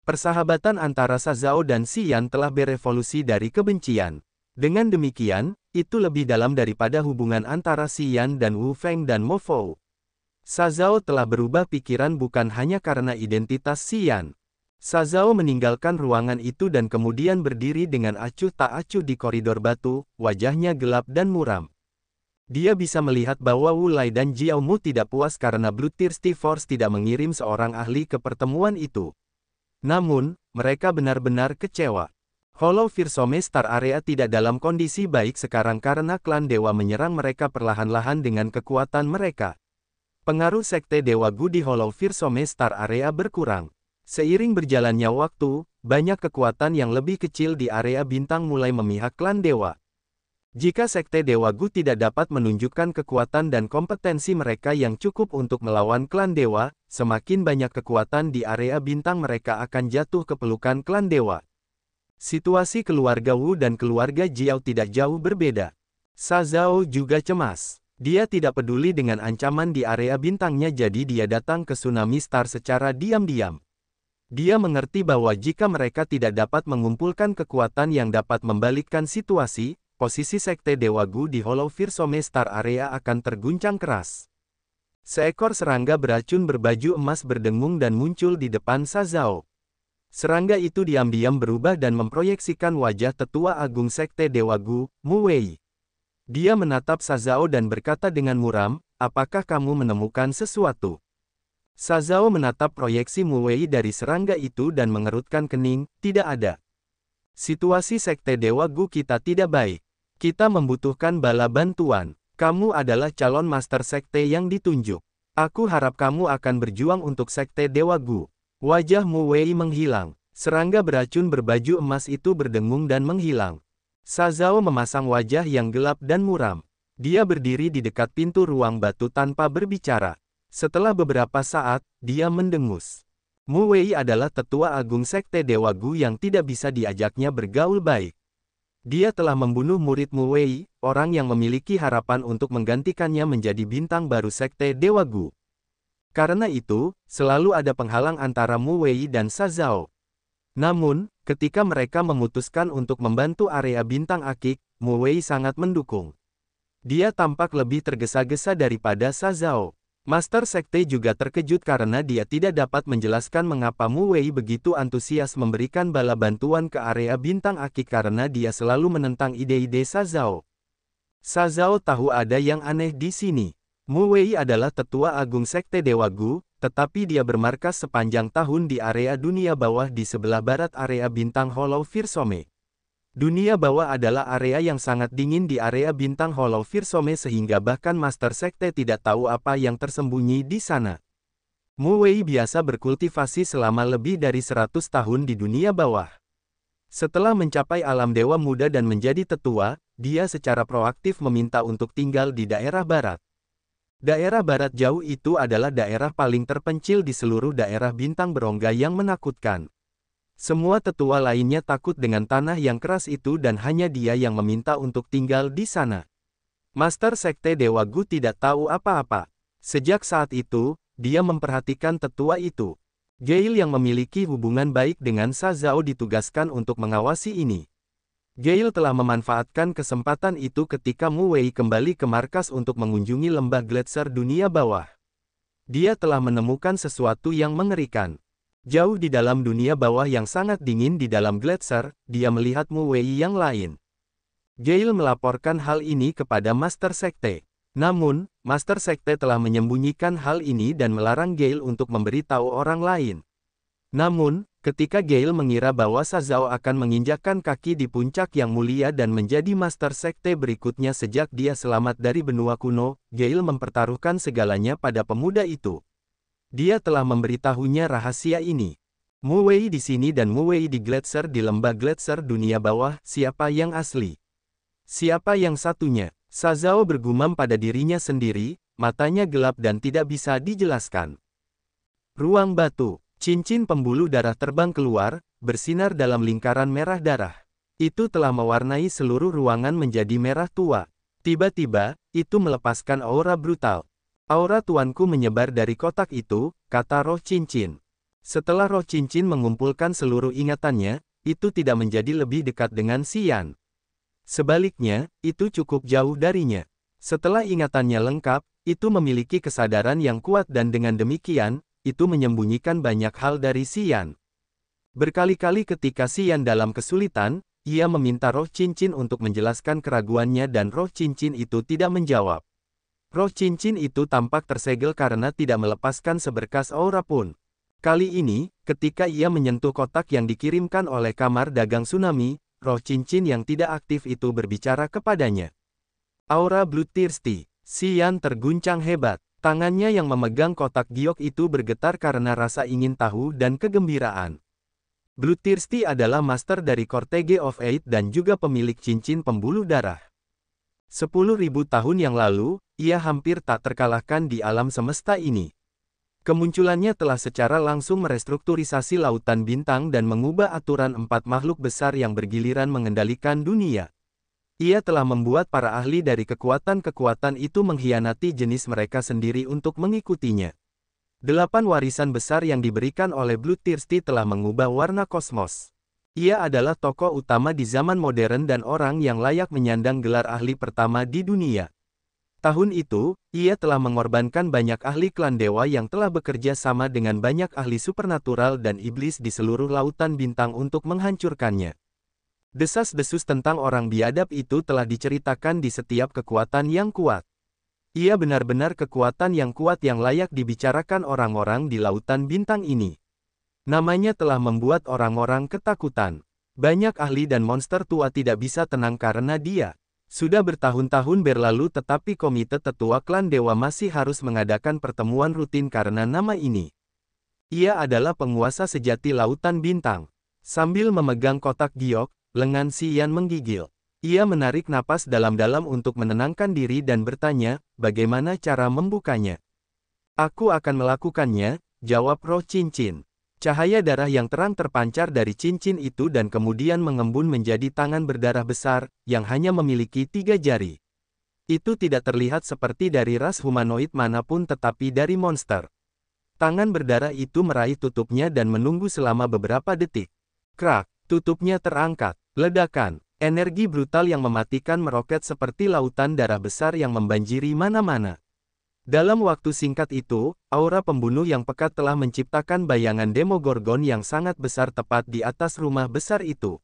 Persahabatan antara Shazao dan Xian telah berevolusi dari kebencian. Dengan demikian, itu lebih dalam daripada hubungan antara Xian dan Wu Feng dan Mo Fou. Shazao telah berubah pikiran bukan hanya karena identitas Xian. Shazao meninggalkan ruangan itu dan kemudian berdiri dengan acuh tak acuh di koridor batu, wajahnya gelap dan muram. Dia bisa melihat bahwa Wu Lai dan Jiao Mu tidak puas karena Bloodthirsty Force tidak mengirim seorang ahli ke pertemuan itu. Namun, mereka benar-benar kecewa. Hollow Firsome Star Area tidak dalam kondisi baik sekarang karena klan dewa menyerang mereka perlahan-lahan dengan kekuatan mereka. Pengaruh Sekte Dewa Gu di Hollow Firsome Star Area berkurang. Seiring berjalannya waktu, banyak kekuatan yang lebih kecil di area bintang mulai memihak klan dewa. Jika Sekte Dewa Gu tidak dapat menunjukkan kekuatan dan kompetensi mereka yang cukup untuk melawan klan dewa, semakin banyak kekuatan di area bintang mereka akan jatuh ke pelukan klan dewa. Situasi keluarga Wu dan keluarga Jiao tidak jauh berbeda. Shazao juga cemas. Dia tidak peduli dengan ancaman di area bintangnya jadi dia datang ke Tsunami Star secara diam-diam. Dia mengerti bahwa jika mereka tidak dapat mengumpulkan kekuatan yang dapat membalikkan situasi, posisi Sekte Dewa Gu di Hollow Firsome Star Area akan terguncang keras. Seekor serangga beracun berbaju emas berdengung dan muncul di depan Shazao. Serangga itu diam-diam berubah dan memproyeksikan wajah tetua agung Sekte Dewa Gu, Mu Wei. Dia menatap Shazao dan berkata dengan muram, "Apakah kamu menemukan sesuatu?" Shazao menatap proyeksi Mu Wei dari serangga itu dan mengerutkan kening, "Tidak ada. Situasi Sekte Dewa Gu kita tidak baik. Kita membutuhkan bala bantuan. Kamu adalah calon master sekte yang ditunjuk. Aku harap kamu akan berjuang untuk Sekte Dewa Gu." Wajah Mu Wei menghilang. Serangga beracun berbaju emas itu berdengung dan menghilang. Shazao memasang wajah yang gelap dan muram. Dia berdiri di dekat pintu ruang batu tanpa berbicara. Setelah beberapa saat, dia mendengus. Mu Wei adalah tetua agung Sekte Dewa Gu yang tidak bisa diajaknya bergaul baik. Dia telah membunuh murid Mu Wei, orang yang memiliki harapan untuk menggantikannya menjadi bintang baru Sekte Dewa Gu. Karena itu, selalu ada penghalang antara Mu Wei dan Shazao. Namun, ketika mereka memutuskan untuk membantu area bintang akik, Mu Wei sangat mendukung. Dia tampak lebih tergesa-gesa daripada Shazao. Master Sekte juga terkejut karena dia tidak dapat menjelaskan mengapa Mu Wei begitu antusias memberikan bala bantuan ke area bintang akik karena dia selalu menentang ide-ide Shazao. Shazao tahu ada yang aneh di sini. Mu Wei adalah tetua agung Sekte Dewa Gu, tetapi dia bermarkas sepanjang tahun di area dunia bawah di sebelah barat area bintang Hollow Firsome. Dunia bawah adalah area yang sangat dingin di area bintang Hollow Firsome sehingga bahkan Master Sekte tidak tahu apa yang tersembunyi di sana. Mu Wei biasa berkultivasi selama lebih dari 100 tahun di dunia bawah. Setelah mencapai alam dewa muda dan menjadi tetua, dia secara proaktif meminta untuk tinggal di daerah barat. Daerah barat jauh itu adalah daerah paling terpencil di seluruh daerah bintang berongga yang menakutkan. Semua tetua lainnya takut dengan tanah yang keras itu dan hanya dia yang meminta untuk tinggal di sana. Master Sekte Dewa Gu tidak tahu apa-apa. Sejak saat itu, dia memperhatikan tetua itu. Gale yang memiliki hubungan baik dengan Shazao ditugaskan untuk mengawasi ini. Gale telah memanfaatkan kesempatan itu ketika Mu Wei kembali ke markas untuk mengunjungi lembah Gletser dunia bawah. Dia telah menemukan sesuatu yang mengerikan. Jauh di dalam dunia bawah yang sangat dingin di dalam Gletser, dia melihat Mu Wei yang lain. Gale melaporkan hal ini kepada Master Sekte. Namun, Master Sekte telah menyembunyikan hal ini dan melarang Gale untuk memberitahu orang lain. Namun, ketika Gale mengira bahwa Shazao akan menginjakkan kaki di puncak yang mulia dan menjadi Master Sekte berikutnya sejak dia selamat dari benua kuno, Gale mempertaruhkan segalanya pada pemuda itu. Dia telah memberitahunya rahasia ini. Mu Wei di sini dan Mu Wei di Gletser di lembah Gletser dunia bawah, siapa yang asli? Siapa yang satunya? Shazao bergumam pada dirinya sendiri, matanya gelap dan tidak bisa dijelaskan. Ruang batu. Cincin pembuluh darah terbang keluar, bersinar dalam lingkaran merah darah. Itu telah mewarnai seluruh ruangan menjadi merah tua. Tiba-tiba, itu melepaskan aura brutal. Aura tuanku menyebar dari kotak itu, kata roh cincin. Setelah roh cincin mengumpulkan seluruh ingatannya, itu tidak menjadi lebih dekat dengan Xian. Sebaliknya, itu cukup jauh darinya. Setelah ingatannya lengkap, itu memiliki kesadaran yang kuat dan dengan demikian, itu menyembunyikan banyak hal dari Xian. Berkali-kali ketika Xian dalam kesulitan, ia meminta roh cincin untuk menjelaskan keraguannya dan roh cincin itu tidak menjawab. Roh cincin itu tampak tersegel karena tidak melepaskan seberkas aura pun. Kali ini, ketika ia menyentuh kotak yang dikirimkan oleh kamar dagang tsunami, roh cincin yang tidak aktif itu berbicara kepadanya. Aura Bloodthirsty. Xian terguncang hebat. Tangannya yang memegang kotak giok itu bergetar karena rasa ingin tahu dan kegembiraan. Bloodthirsty adalah master dari Cortege of Eight dan juga pemilik cincin pembuluh darah. 10.000 tahun yang lalu, ia hampir tak terkalahkan di alam semesta ini. Kemunculannya telah secara langsung merestrukturisasi lautan bintang dan mengubah aturan 4 makhluk besar yang bergiliran mengendalikan dunia. Ia telah membuat para ahli dari kekuatan-kekuatan itu mengkhianati jenis mereka sendiri untuk mengikutinya. 8 warisan besar yang diberikan oleh Bloodthirsty telah mengubah warna kosmos. Ia adalah tokoh utama di zaman modern dan orang yang layak menyandang gelar ahli pertama di dunia. Tahun itu, ia telah mengorbankan banyak ahli klan dewa yang telah bekerja sama dengan banyak ahli supernatural dan iblis di seluruh lautan bintang untuk menghancurkannya. Desas-desus tentang orang biadab itu telah diceritakan di setiap kekuatan yang kuat. Ia benar-benar kekuatan yang kuat yang layak dibicarakan orang-orang di lautan bintang ini. Namanya telah membuat orang-orang ketakutan. Banyak ahli dan monster tua tidak bisa tenang karena dia. Sudah bertahun-tahun berlalu tetapi komite tetua klan dewa masih harus mengadakan pertemuan rutin karena nama ini. Ia adalah penguasa sejati lautan bintang. Sambil memegang kotak giok, lengan Xian menggigil. Ia menarik napas dalam-dalam untuk menenangkan diri dan bertanya, bagaimana cara membukanya? Aku akan melakukannya, jawab roh cincin. Cahaya darah yang terang terpancar dari cincin itu dan kemudian mengembun menjadi tangan berdarah besar, yang hanya memiliki 3 jari. Itu tidak terlihat seperti dari ras humanoid manapun tetapi dari monster. Tangan berdarah itu meraih tutupnya dan menunggu selama beberapa detik. Krak, tutupnya terangkat. Ledakan, energi brutal yang mematikan meroket seperti lautan darah besar yang membanjiri mana-mana. Dalam waktu singkat itu, aura pembunuh yang pekat telah menciptakan bayangan Demogorgon yang sangat besar tepat di atas rumah besar itu.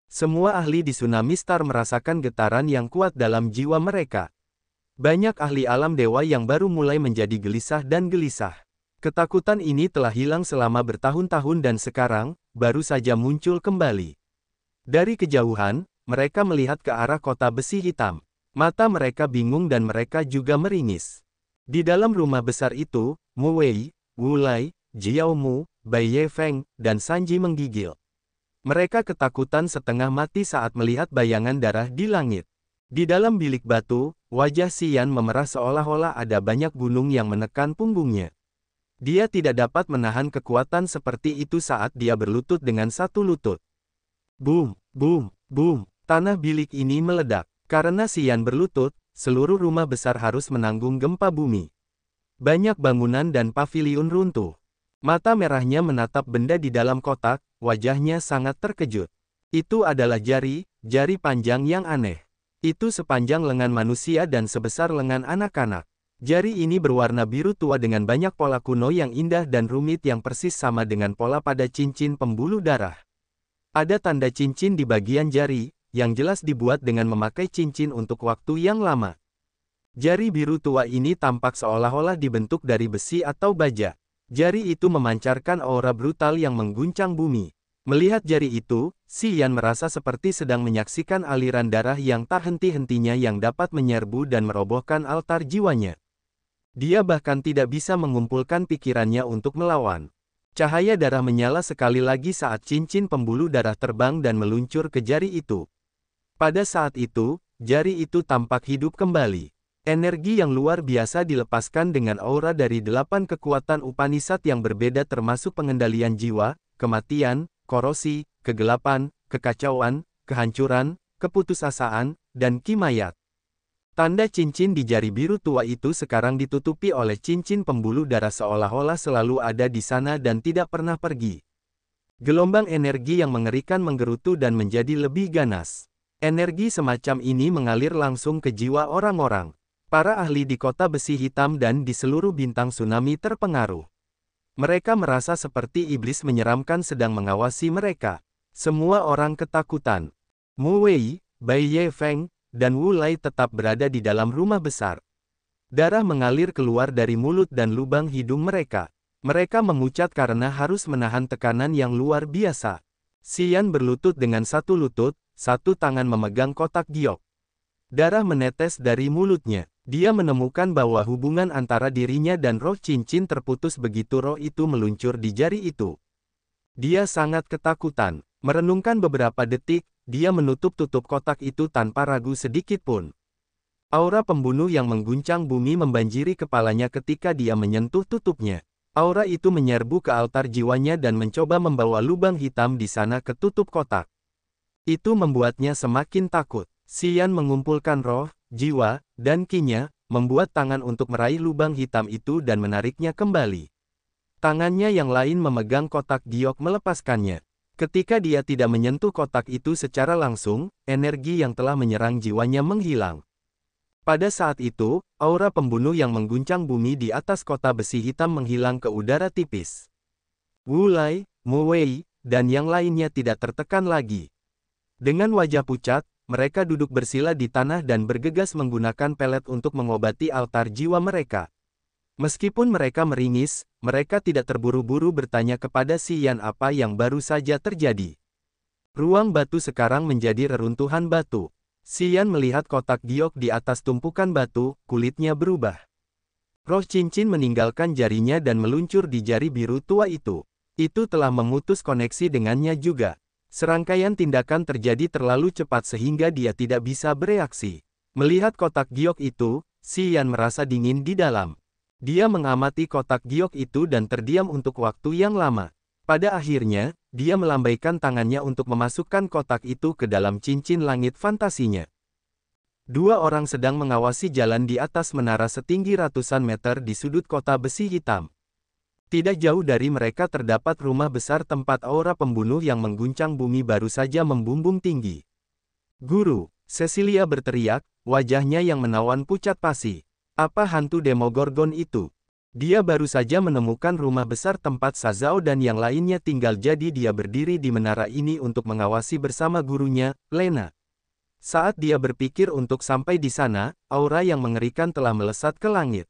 Semua ahli di Tsunami Star merasakan getaran yang kuat dalam jiwa mereka. Banyak ahli alam dewa yang baru mulai menjadi gelisah dan gelisah. Ketakutan ini telah hilang selama bertahun-tahun dan sekarang, baru saja muncul kembali. Dari kejauhan, mereka melihat ke arah kota besi hitam. Mata mereka bingung dan mereka juga meringis. Di dalam rumah besar itu, Mu Wei, Wu Lai, Jiao Mu, Bai Ye Feng, dan Sanji menggigil. Mereka ketakutan setengah mati saat melihat bayangan darah di langit. Di dalam bilik batu, wajah Xian memerah seolah-olah ada banyak gunung yang menekan punggungnya. Dia tidak dapat menahan kekuatan seperti itu saat dia berlutut dengan satu lutut. Boom, boom, boom, tanah bilik ini meledak. Karena Xian berlutut, seluruh rumah besar harus menanggung gempa bumi. Banyak bangunan dan paviliun runtuh. Mata merahnya menatap benda di dalam kotak, wajahnya sangat terkejut. Itu adalah jari panjang yang aneh. Itu sepanjang lengan manusia dan sebesar lengan anak-anak. Jari ini berwarna biru tua dengan banyak pola kuno yang indah dan rumit yang persis sama dengan pola pada cincin pembuluh darah. Ada tanda cincin di bagian jari, yang jelas dibuat dengan memakai cincin untuk waktu yang lama. Jari biru tua ini tampak seolah-olah dibentuk dari besi atau baja. Jari itu memancarkan aura brutal yang mengguncang bumi. Melihat jari itu, Xian merasa seperti sedang menyaksikan aliran darah yang tak henti-hentinya yang dapat menyerbu dan merobohkan altar jiwanya. Dia bahkan tidak bisa mengumpulkan pikirannya untuk melawan. Cahaya darah menyala sekali lagi saat cincin pembuluh darah terbang dan meluncur ke jari itu. Pada saat itu, jari itu tampak hidup kembali. Energi yang luar biasa dilepaskan dengan aura dari 8 kekuatan Upanishad yang berbeda termasuk pengendalian jiwa, kematian, korosi, kegelapan, kekacauan, kehancuran, keputusasaan, dan kimayat. Tanda cincin di jari biru tua itu sekarang ditutupi oleh cincin pembuluh darah seolah-olah selalu ada di sana dan tidak pernah pergi. Gelombang energi yang mengerikan menggerutu dan menjadi lebih ganas. Energi semacam ini mengalir langsung ke jiwa orang-orang. Para ahli di kota besi hitam dan di seluruh bintang tsunami terpengaruh. Mereka merasa seperti iblis menyeramkan sedang mengawasi mereka. Semua orang ketakutan. Mu Wei, Bai Ye Feng, dan Wu Lai tetap berada di dalam rumah besar. Darah mengalir keluar dari mulut dan lubang hidung mereka. Mereka memucat karena harus menahan tekanan yang luar biasa. Xian berlutut dengan satu lutut, satu tangan memegang kotak giok. Darah menetes dari mulutnya. Dia menemukan bahwa hubungan antara dirinya dan roh cincin terputus begitu roh itu meluncur di jari itu. Dia sangat ketakutan. Merenungkan beberapa detik, dia menutup-tutup kotak itu tanpa ragu sedikit pun. Aura pembunuh yang mengguncang bumi membanjiri kepalanya ketika dia menyentuh tutupnya. Aura itu menyerbu ke altar jiwanya dan mencoba membawa lubang hitam di sana ke tutup kotak. Itu membuatnya semakin takut. Xian mengumpulkan roh, jiwa, dan ki-nya, membuat tangan untuk meraih lubang hitam itu dan menariknya kembali. Tangannya yang lain memegang kotak giok melepaskannya. Ketika dia tidak menyentuh kotak itu secara langsung, energi yang telah menyerang jiwanya menghilang. Pada saat itu, aura pembunuh yang mengguncang bumi di atas kota besi hitam menghilang ke udara tipis. Wu Lai, Mu Wei, dan yang lainnya tidak tertekan lagi. Dengan wajah pucat, mereka duduk bersila di tanah dan bergegas menggunakan pelet untuk mengobati altar jiwa mereka. Meskipun mereka meringis, mereka tidak terburu-buru bertanya kepada Xian apa yang baru saja terjadi. Ruang batu sekarang menjadi reruntuhan batu. Xian melihat kotak giok di atas tumpukan batu, kulitnya berubah. Roh cincin meninggalkan jarinya dan meluncur di jari biru tua itu. Itu telah memutus koneksi dengannya juga. Serangkaian tindakan terjadi terlalu cepat sehingga dia tidak bisa bereaksi. Melihat kotak giok itu, Xian merasa dingin di dalam. Dia mengamati kotak giok itu dan terdiam untuk waktu yang lama. Pada akhirnya, dia melambaikan tangannya untuk memasukkan kotak itu ke dalam cincin langit fantasinya. Dua orang sedang mengawasi jalan di atas menara setinggi ratusan meter di sudut kota besi hitam. Tidak jauh dari mereka terdapat rumah besar tempat aura pembunuh yang mengguncang bumi baru saja membumbung tinggi. Guru, Cecilia berteriak, wajahnya yang menawan pucat pasi. Apa hantu Demogorgon itu? Dia baru saja menemukan rumah besar tempat Sazao dan yang lainnya tinggal jadi dia berdiri di menara ini untuk mengawasi bersama gurunya, Lena. Saat dia berpikir untuk sampai di sana, aura yang mengerikan telah melesat ke langit.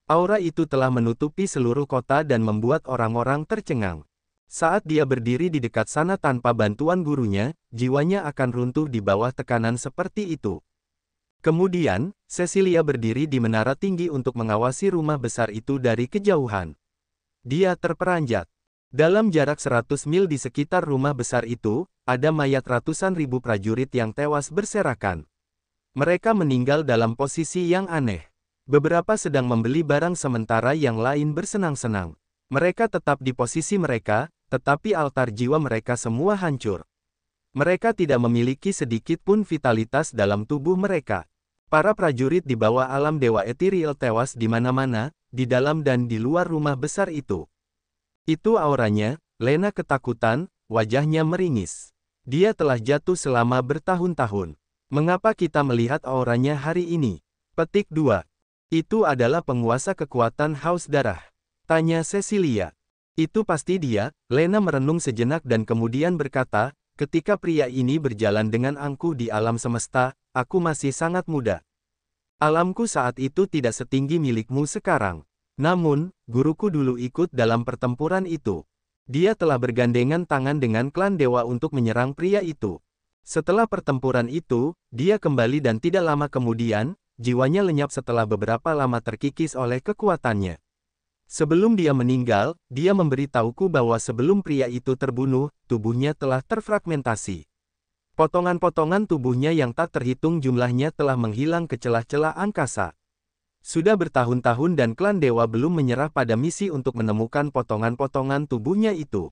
Aura itu telah menutupi seluruh kota dan membuat orang-orang tercengang. Saat dia berdiri di dekat sana tanpa bantuan gurunya, jiwanya akan runtuh di bawah tekanan seperti itu. Kemudian, Cecilia berdiri di menara tinggi untuk mengawasi rumah besar itu dari kejauhan. Dia terperanjat. Dalam jarak 100 mil di sekitar rumah besar itu, ada mayat ratusan ribu prajurit yang tewas berserakan. Mereka meninggal dalam posisi yang aneh. Beberapa sedang membeli barang sementara yang lain bersenang-senang. Mereka tetap di posisi mereka, tetapi altar jiwa mereka semua hancur. Mereka tidak memiliki sedikit pun vitalitas dalam tubuh mereka. Para prajurit di bawah alam dewa ethereal tewas di mana-mana, di dalam dan di luar rumah besar itu. Itu auranya. Lena ketakutan, wajahnya meringis. Dia telah jatuh selama bertahun-tahun. Mengapa kita melihat auranya hari ini? Petik 2. Itu adalah penguasa kekuatan haus darah. Tanya Cecilia. Itu pasti dia. Lena merenung sejenak dan kemudian berkata, ketika pria ini berjalan dengan angkuh di alam semesta, aku masih sangat muda. Alamku saat itu tidak setinggi milikmu sekarang. Namun, guruku dulu ikut dalam pertempuran itu. Dia telah bergandengan tangan dengan klan dewa untuk menyerang pria itu. Setelah pertempuran itu, dia kembali dan tidak lama kemudian, jiwanya lenyap setelah beberapa lama terkikis oleh kekuatannya. Sebelum dia meninggal, dia memberitahuku bahwa sebelum pria itu terbunuh, tubuhnya telah terfragmentasi. Potongan-potongan tubuhnya yang tak terhitung jumlahnya telah menghilang ke celah-celah angkasa. Sudah bertahun-tahun dan klan dewa belum menyerah pada misi untuk menemukan potongan-potongan tubuhnya itu.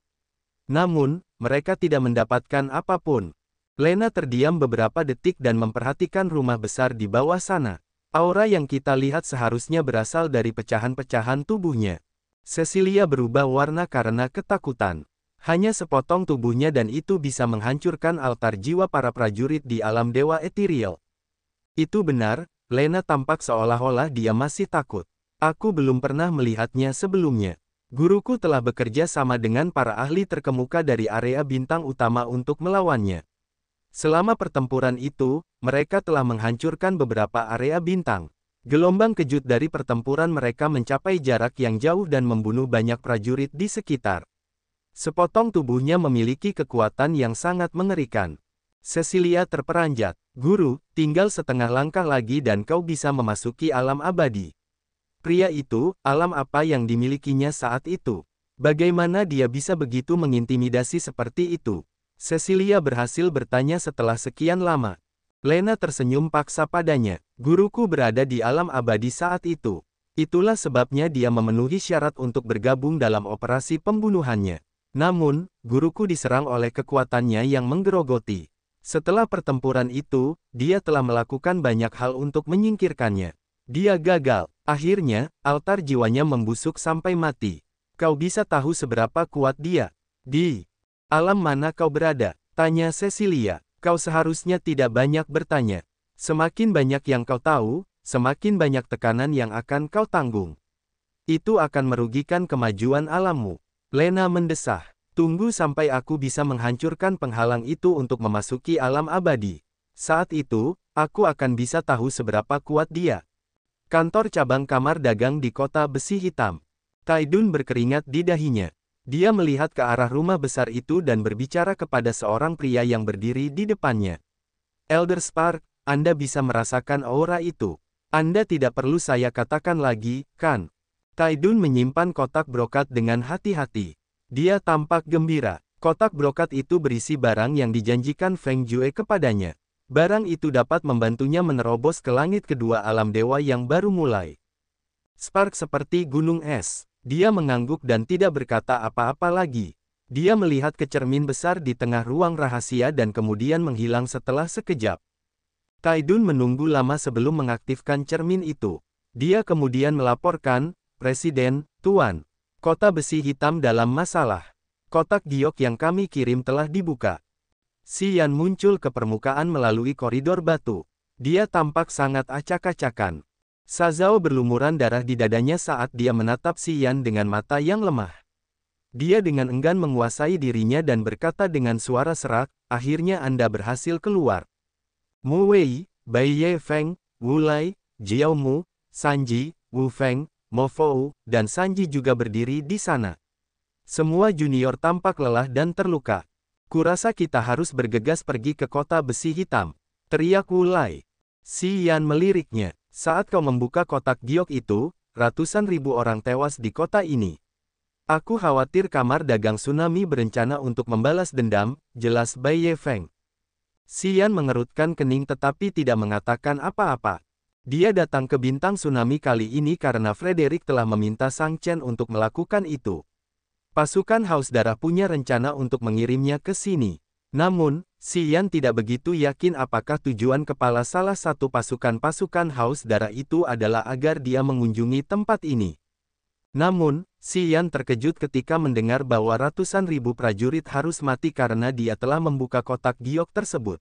Namun, mereka tidak mendapatkan apapun. Lena terdiam beberapa detik dan memperhatikan rumah besar di bawah sana. Aura yang kita lihat seharusnya berasal dari pecahan-pecahan tubuhnya. Cecilia berubah warna karena ketakutan. Hanya sepotong tubuhnya dan itu bisa menghancurkan altar jiwa para prajurit di alam dewa ethereal. Itu benar, Lena tampak seolah-olah dia masih takut. Aku belum pernah melihatnya sebelumnya. Guruku telah bekerja sama dengan para ahli terkemuka dari area bintang utama untuk melawannya. Selama pertempuran itu, mereka telah menghancurkan beberapa area bintang. Gelombang kejut dari pertempuran mereka mencapai jarak yang jauh dan membunuh banyak prajurit di sekitar. Sepotong tubuhnya memiliki kekuatan yang sangat mengerikan. Cecilia terperanjat. Guru, tinggal setengah langkah lagi dan kau bisa memasuki alam abadi. Pria itu, alam apa yang dimilikinya saat itu? Bagaimana dia bisa begitu mengintimidasi seperti itu? Cecilia berhasil bertanya setelah sekian lama. Lena tersenyum paksa padanya. Guruku berada di alam abadi saat itu. Itulah sebabnya dia memenuhi syarat untuk bergabung dalam operasi pembunuhannya. Namun, guruku diserang oleh kekuatannya yang menggerogoti. Setelah pertempuran itu, dia telah melakukan banyak hal untuk menyingkirkannya. Dia gagal. Akhirnya, altar jiwanya membusuk sampai mati. Kau bisa tahu seberapa kuat dia? Di alam mana kau berada? Tanya Cecilia. Kau seharusnya tidak banyak bertanya. Semakin banyak yang kau tahu, semakin banyak tekanan yang akan kau tanggung. Itu akan merugikan kemajuan alammu. Lena mendesah. Tunggu sampai aku bisa menghancurkan penghalang itu untuk memasuki alam abadi. Saat itu, aku akan bisa tahu seberapa kuat dia. Kantor cabang kamar dagang di kota besi hitam. Taidun berkeringat di dahinya. Dia melihat ke arah rumah besar itu dan berbicara kepada seorang pria yang berdiri di depannya. Elder Spark, Anda bisa merasakan aura itu. Anda tidak perlu saya katakan lagi, kan? Taidun menyimpan kotak brokat dengan hati-hati. Dia tampak gembira. Kotak brokat itu berisi barang yang dijanjikan Feng Jue kepadanya. Barang itu dapat membantunya menerobos ke langit kedua alam dewa yang baru mulai. Spark seperti gunung es. Dia mengangguk dan tidak berkata apa-apa lagi. Dia melihat ke cermin besar di tengah ruang rahasia dan kemudian menghilang setelah sekejap. Taidun menunggu lama sebelum mengaktifkan cermin itu. Dia kemudian melaporkan, Presiden, Tuan. Kota besi hitam dalam masalah. Kotak giok yang kami kirim telah dibuka. Xian muncul ke permukaan melalui koridor batu. Dia tampak sangat acak-acakan. Shazao berlumuran darah di dadanya saat dia menatap Xian dengan mata yang lemah. Dia dengan enggan menguasai dirinya dan berkata dengan suara serak, akhirnya Anda berhasil keluar. Mu Wei, Bai Ye Feng, Wu Lai, Jiao Mu, Sanji, Wu Feng, Mo Fou, dan Sanji juga berdiri di sana. Semua junior tampak lelah dan terluka. Kurasa kita harus bergegas pergi ke kota besi hitam. Teriak Wu Lai. Xian meliriknya. Saat kau membuka kotak giok itu, ratusan ribu orang tewas di kota ini. Aku khawatir kamar dagang tsunami berencana untuk membalas dendam, jelas Bai Ye Feng. Xian mengerutkan kening tetapi tidak mengatakan apa-apa. Dia datang ke bintang tsunami kali ini karena Frederick telah meminta Sang Chen untuk melakukan itu. Pasukan Haus Darah punya rencana untuk mengirimnya ke sini. Namun, Xian tidak begitu yakin apakah tujuan kepala salah satu pasukan Haus Darah itu adalah agar dia mengunjungi tempat ini. Namun, Xian terkejut ketika mendengar bahwa ratusan ribu prajurit harus mati karena dia telah membuka kotak giok tersebut.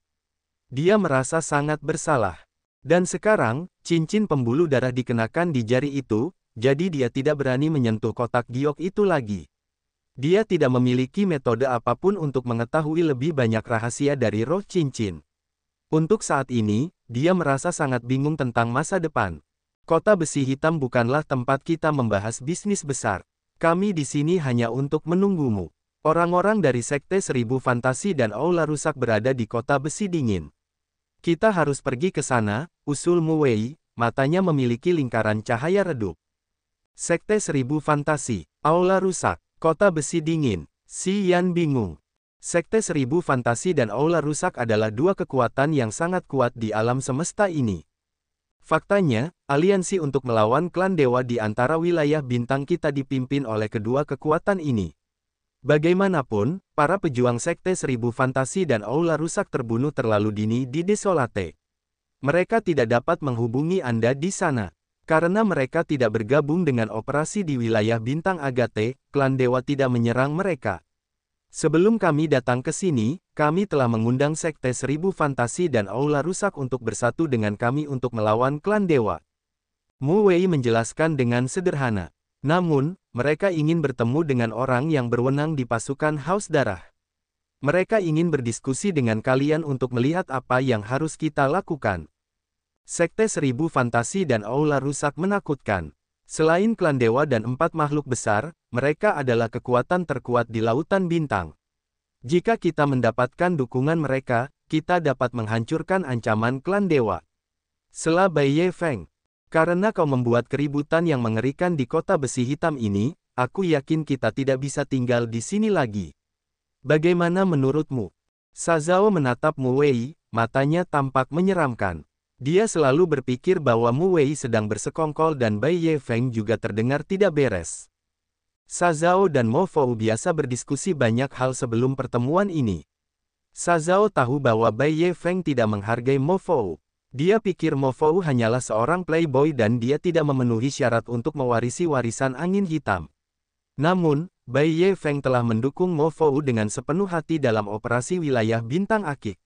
Dia merasa sangat bersalah. Dan sekarang, cincin pembuluh darah dikenakan di jari itu, jadi dia tidak berani menyentuh kotak giok itu lagi. Dia tidak memiliki metode apapun untuk mengetahui lebih banyak rahasia dari roh cincin. Untuk saat ini, dia merasa sangat bingung tentang masa depan. Kota Besi Hitam bukanlah tempat kita membahas bisnis besar. Kami di sini hanya untuk menunggumu. Orang-orang dari Sekte Seribu Fantasi dan Aula Rusak berada di Kota Besi Dingin. Kita harus pergi ke sana, usul Mu Wei, matanya memiliki lingkaran cahaya redup. Sekte Seribu Fantasi, Aula Rusak, Kota Besi Dingin. Si Yan bingung. Sekte Seribu Fantasi dan Aula Rusak adalah dua kekuatan yang sangat kuat di alam semesta ini. Faktanya, aliansi untuk melawan klan dewa di antara wilayah bintang kita dipimpin oleh kedua kekuatan ini. Bagaimanapun, para pejuang Sekte Seribu Fantasi dan Aula Rusak terbunuh terlalu dini di Desolate. Mereka tidak dapat menghubungi Anda di sana. Karena mereka tidak bergabung dengan operasi di wilayah bintang Agate, klan dewa tidak menyerang mereka. Sebelum kami datang ke sini, kami telah mengundang Sekte Seribu Fantasi dan Aula Rusak untuk bersatu dengan kami untuk melawan klan dewa. Mu Wei menjelaskan dengan sederhana. Namun, mereka ingin bertemu dengan orang yang berwenang di pasukan Haus Darah. Mereka ingin berdiskusi dengan kalian untuk melihat apa yang harus kita lakukan. Sekte Seribu Fantasi dan Aula Rusak menakutkan. Selain klan dewa dan 4 makhluk besar, mereka adalah kekuatan terkuat di Lautan Bintang. Jika kita mendapatkan dukungan mereka, kita dapat menghancurkan ancaman klan dewa. Sela Bai Ye Feng. Karena kau membuat keributan yang mengerikan di Kota Besi Hitam ini, aku yakin kita tidak bisa tinggal di sini lagi. Bagaimana menurutmu? Shazao menatap Mu Wei, matanya tampak menyeramkan. Dia selalu berpikir bahwa Mu Wei sedang bersekongkol dan Bai Ye Feng juga terdengar tidak beres. Shazao dan Mo Fou biasa berdiskusi banyak hal sebelum pertemuan ini. Shazao tahu bahwa Bai Ye Feng tidak menghargai Mo Fou. Dia pikir Mo Fou hanyalah seorang playboy dan dia tidak memenuhi syarat untuk mewarisi warisan angin hitam. Namun, Bai Ye Feng telah mendukung Mo Fou dengan sepenuh hati dalam operasi wilayah bintang akik.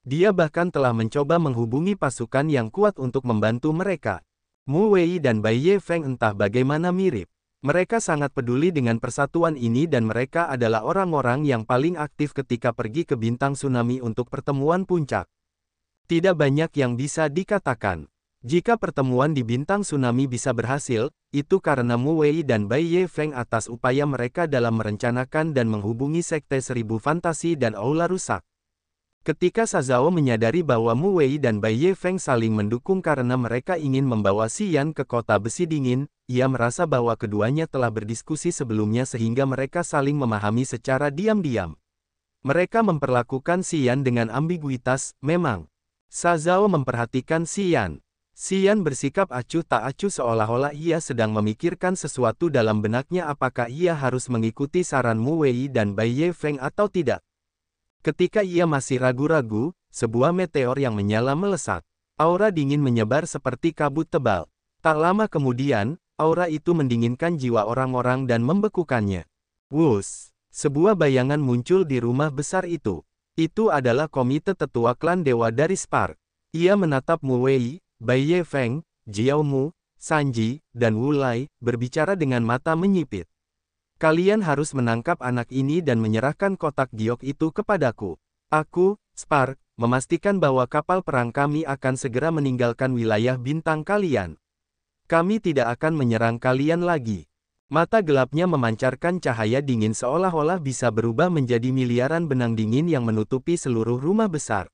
Dia bahkan telah mencoba menghubungi pasukan yang kuat untuk membantu mereka. Mu Wei dan Bai Ye Feng entah bagaimana mirip. Mereka sangat peduli dengan persatuan ini dan mereka adalah orang-orang yang paling aktif ketika pergi ke bintang tsunami untuk pertemuan puncak. Tidak banyak yang bisa dikatakan. Jika pertemuan di bintang tsunami bisa berhasil, itu karena Mu Wei dan Bai Ye Feng atas upaya mereka dalam merencanakan dan menghubungi Sekte Seribu Fantasi dan Aula Rusak. Ketika Shazao menyadari bahwa Mu Wei dan Bai Ye Feng saling mendukung karena mereka ingin membawa Xian ke Kota Besi Dingin, ia merasa bahwa keduanya telah berdiskusi sebelumnya sehingga mereka saling memahami secara diam-diam. Mereka memperlakukan Xian dengan ambiguitas, memang. Shazao memperhatikan Xian. Xian bersikap acuh tak acuh seolah-olah ia sedang memikirkan sesuatu dalam benaknya apakah ia harus mengikuti saran Mu Wei dan Bai Ye Feng atau tidak. Ketika ia masih ragu-ragu, sebuah meteor yang menyala melesat. Aura dingin menyebar seperti kabut tebal. Tak lama kemudian, aura itu mendinginkan jiwa orang-orang dan membekukannya. Wuss! Sebuah bayangan muncul di rumah besar itu. Itu adalah komite tetua klan dewa dari Spark. Ia menatap Mu Wei, Bai Ye Feng, Jiao Mu, Sanji, dan Wu Lai, berbicara dengan mata menyipit. Kalian harus menangkap anak ini dan menyerahkan kotak giok itu kepadaku. Aku, Spark, memastikan bahwa kapal perang kami akan segera meninggalkan wilayah bintang kalian. Kami tidak akan menyerang kalian lagi. Mata gelapnya memancarkan cahaya dingin seolah-olah bisa berubah menjadi miliaran benang dingin yang menutupi seluruh rumah besar.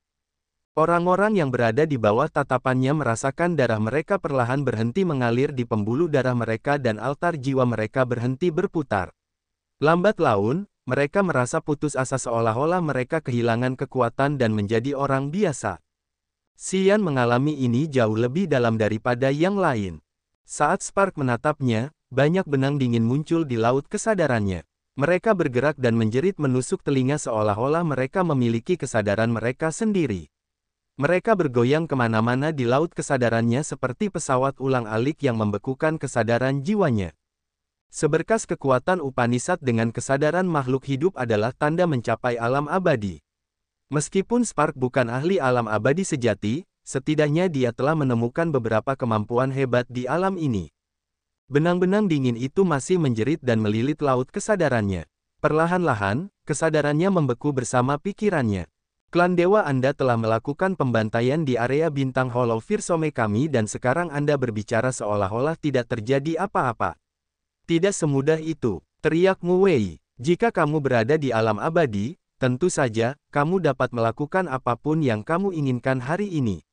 Orang-orang yang berada di bawah tatapannya merasakan darah mereka perlahan berhenti mengalir di pembuluh darah mereka dan altar jiwa mereka berhenti berputar. Lambat laun, mereka merasa putus asa seolah-olah mereka kehilangan kekuatan dan menjadi orang biasa. Xian mengalami ini jauh lebih dalam daripada yang lain. Saat Spark menatapnya, banyak benang dingin muncul di laut kesadarannya. Mereka bergerak dan menjerit menusuk telinga seolah-olah mereka memiliki kesadaran mereka sendiri. Mereka bergoyang kemana-mana di laut kesadarannya seperti pesawat ulang-alik yang membekukan kesadaran jiwanya. Seberkas kekuatan Upanishad dengan kesadaran makhluk hidup adalah tanda mencapai alam abadi. Meskipun Spark bukan ahli alam abadi sejati, setidaknya dia telah menemukan beberapa kemampuan hebat di alam ini. Benang-benang dingin itu masih menjerit dan melilit laut kesadarannya. Perlahan-lahan, kesadarannya membeku bersama pikirannya. Klan Dewa Anda telah melakukan pembantaian di area bintang Hollow Firsome kami dan sekarang Anda berbicara seolah-olah tidak terjadi apa-apa. Tidak semudah itu, teriak Mu Wei. Jika kamu berada di alam abadi, tentu saja, kamu dapat melakukan apapun yang kamu inginkan hari ini.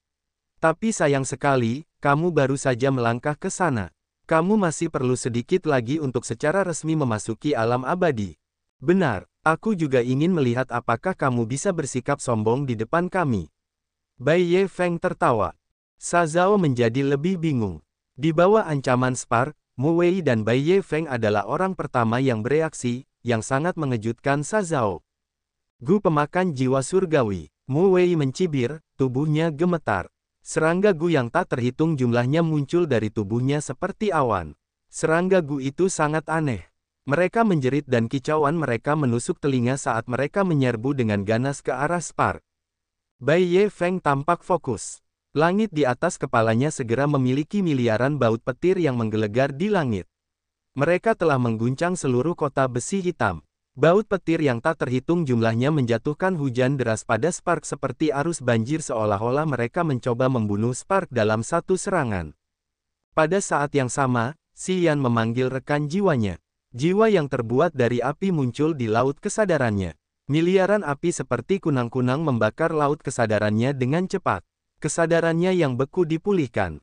Tapi sayang sekali, kamu baru saja melangkah ke sana. Kamu masih perlu sedikit lagi untuk secara resmi memasuki alam abadi. Benar, aku juga ingin melihat apakah kamu bisa bersikap sombong di depan kami. Bai Ye Feng tertawa. Sa Zhao menjadi lebih bingung. Di bawah ancaman Spark, Mu Wei dan Bai Ye Feng adalah orang pertama yang bereaksi, yang sangat mengejutkan Sa Zhao. Gu pemakan jiwa surgawi. Mu Wei mencibir, tubuhnya gemetar. Serangga Gu yang tak terhitung jumlahnya muncul dari tubuhnya seperti awan. Serangga Gu itu sangat aneh. Mereka menjerit dan kicauan mereka menusuk telinga saat mereka menyerbu dengan ganas ke arah Spark. Bai Ye Feng tampak fokus. Langit di atas kepalanya segera memiliki miliaran baut petir yang menggelegar di langit. Mereka telah mengguncang seluruh kota besi hitam. Baut petir yang tak terhitung jumlahnya menjatuhkan hujan deras pada Spark seperti arus banjir seolah-olah mereka mencoba membunuh Spark dalam satu serangan. Pada saat yang sama, Xian memanggil rekan jiwanya. Jiwa yang terbuat dari api muncul di laut kesadarannya. Miliaran api seperti kunang-kunang membakar laut kesadarannya dengan cepat. Kesadarannya yang beku dipulihkan.